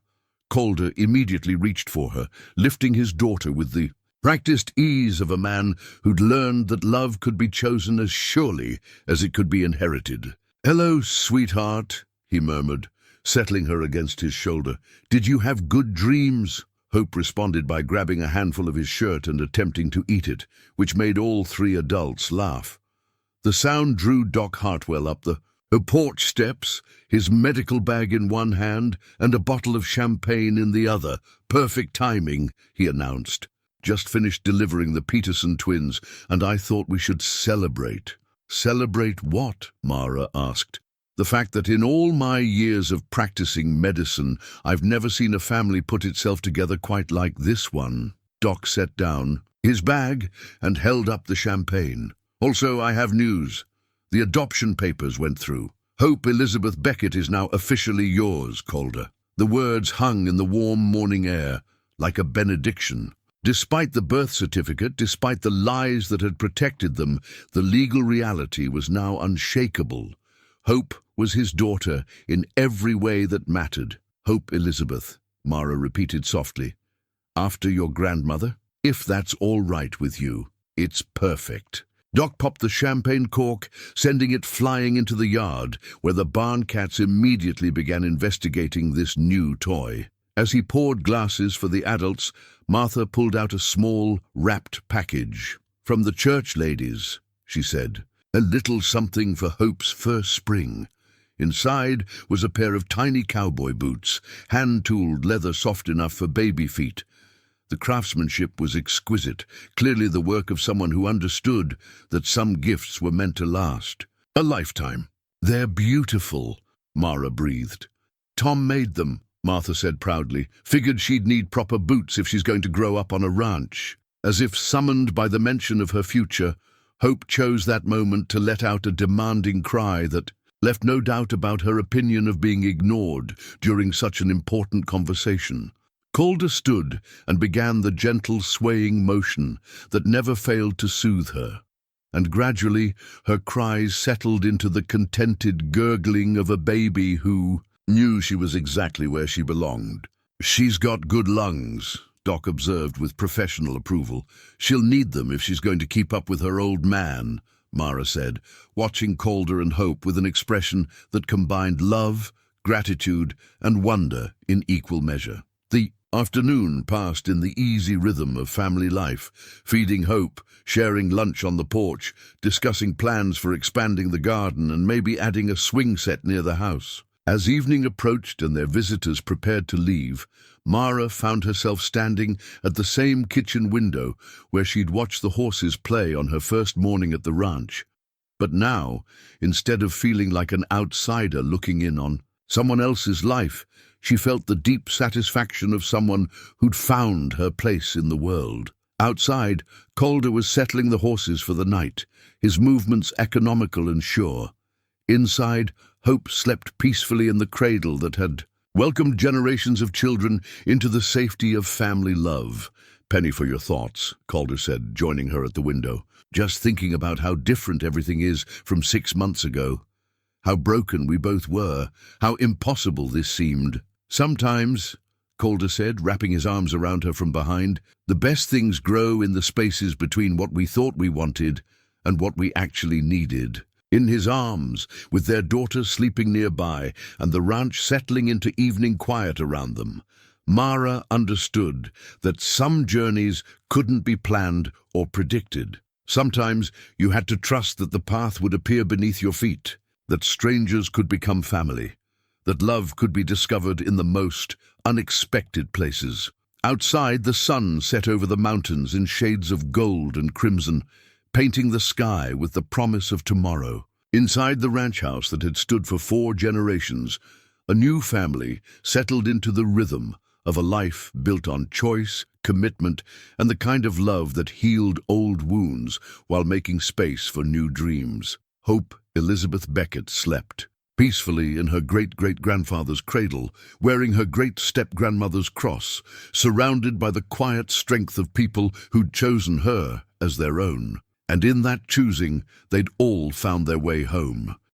Calder immediately reached for her, lifting his daughter with the practiced ease of a man who'd learned that love could be chosen as surely as it could be inherited. "Hello, sweetheart," he murmured, settling her against his shoulder. "Did you have good dreams?" Hope responded by grabbing a handful of his shirt and attempting to eat it, which made all 3 adults laugh. The sound drew Doc Hartwell up the porch steps, his medical bag in one hand and a bottle of champagne in the other. "Perfect timing," he announced. "Just finished delivering the Peterson twins, and I thought we should celebrate." "Celebrate what?" Mara asked. "The fact that in all my years of practicing medicine, I've never seen a family put itself together quite like this one." Doc set down his bag and held up the champagne. "Also, I have news. The adoption papers went through. Hope Elizabeth Beckett is now officially yours, Calder." The words hung in the warm morning air like a benediction. Despite the birth certificate, despite the lies that had protected them, the legal reality was now unshakable. Hope was his daughter in every way that mattered. "Hope Elizabeth," Mara repeated softly. "After your grandmother? If that's all right with you, it's perfect." Doc popped the champagne cork, sending it flying into the yard, where the barn cats immediately began investigating this new toy. As he poured glasses for the adults, Martha pulled out a small, wrapped package. "From the church ladies," she said. "A little something for Hope's first spring." Inside was a pair of tiny cowboy boots, hand-tooled leather soft enough for baby feet. The craftsmanship was exquisite, clearly the work of someone who understood that some gifts were meant to last a lifetime. "They're beautiful," Mara breathed. "Tom made them," Martha said proudly. "Figured she'd need proper boots if she's going to grow up on a ranch." As if summoned by the mention of her future, Hope chose that moment to let out a demanding cry that left no doubt about her opinion of being ignored during such an important conversation. Calder stood and began the gentle swaying motion that never failed to soothe her, and gradually her cries settled into the contented gurgling of a baby who knew she was exactly where she belonged. "She's got good lungs," Doc observed with professional approval. "She'll need them if she's going to keep up with her old man," Mara said, watching Calder and Hope with an expression that combined love, gratitude, and wonder in equal measure. The afternoon passed in the easy rhythm of family life, feeding Hope, sharing lunch on the porch, discussing plans for expanding the garden and maybe adding a swing set near the house. As evening approached and their visitors prepared to leave, Mara found herself standing at the same kitchen window where she'd watched the horses play on her first morning at the ranch. But now, instead of feeling like an outsider looking in on someone else's life, she felt the deep satisfaction of someone who'd found her place in the world. Outside, Calder was settling the horses for the night, his movements economical and sure. Inside, Hope slept peacefully in the cradle that had welcomed generations of children into the safety of family love. "Penny for your thoughts," Calder said, joining her at the window. "Just thinking about how different everything is from 6 months ago. How broken we both were, how impossible this seemed." "Sometimes," Calder said, wrapping his arms around her from behind, "the best things grow in the spaces between what we thought we wanted and what we actually needed." In his arms, with their daughter sleeping nearby and the ranch settling into evening quiet around them, Mara understood that some journeys couldn't be planned or predicted. Sometimes you had to trust that the path would appear beneath your feet, that strangers could become family, that love could be discovered in the most unexpected places. Outside, the sun set over the mountains in shades of gold and crimson, painting the sky with the promise of tomorrow. Inside the ranch house that had stood for 4 generations, a new family settled into the rhythm of a life built on choice, commitment, and the kind of love that healed old wounds while making space for new dreams. Hope Elizabeth Beckett slept peacefully in her great-great-grandfather's cradle, wearing her great-step-grandmother's cross, surrounded by the quiet strength of people who'd chosen her as their own. And in that choosing, they'd all found their way home.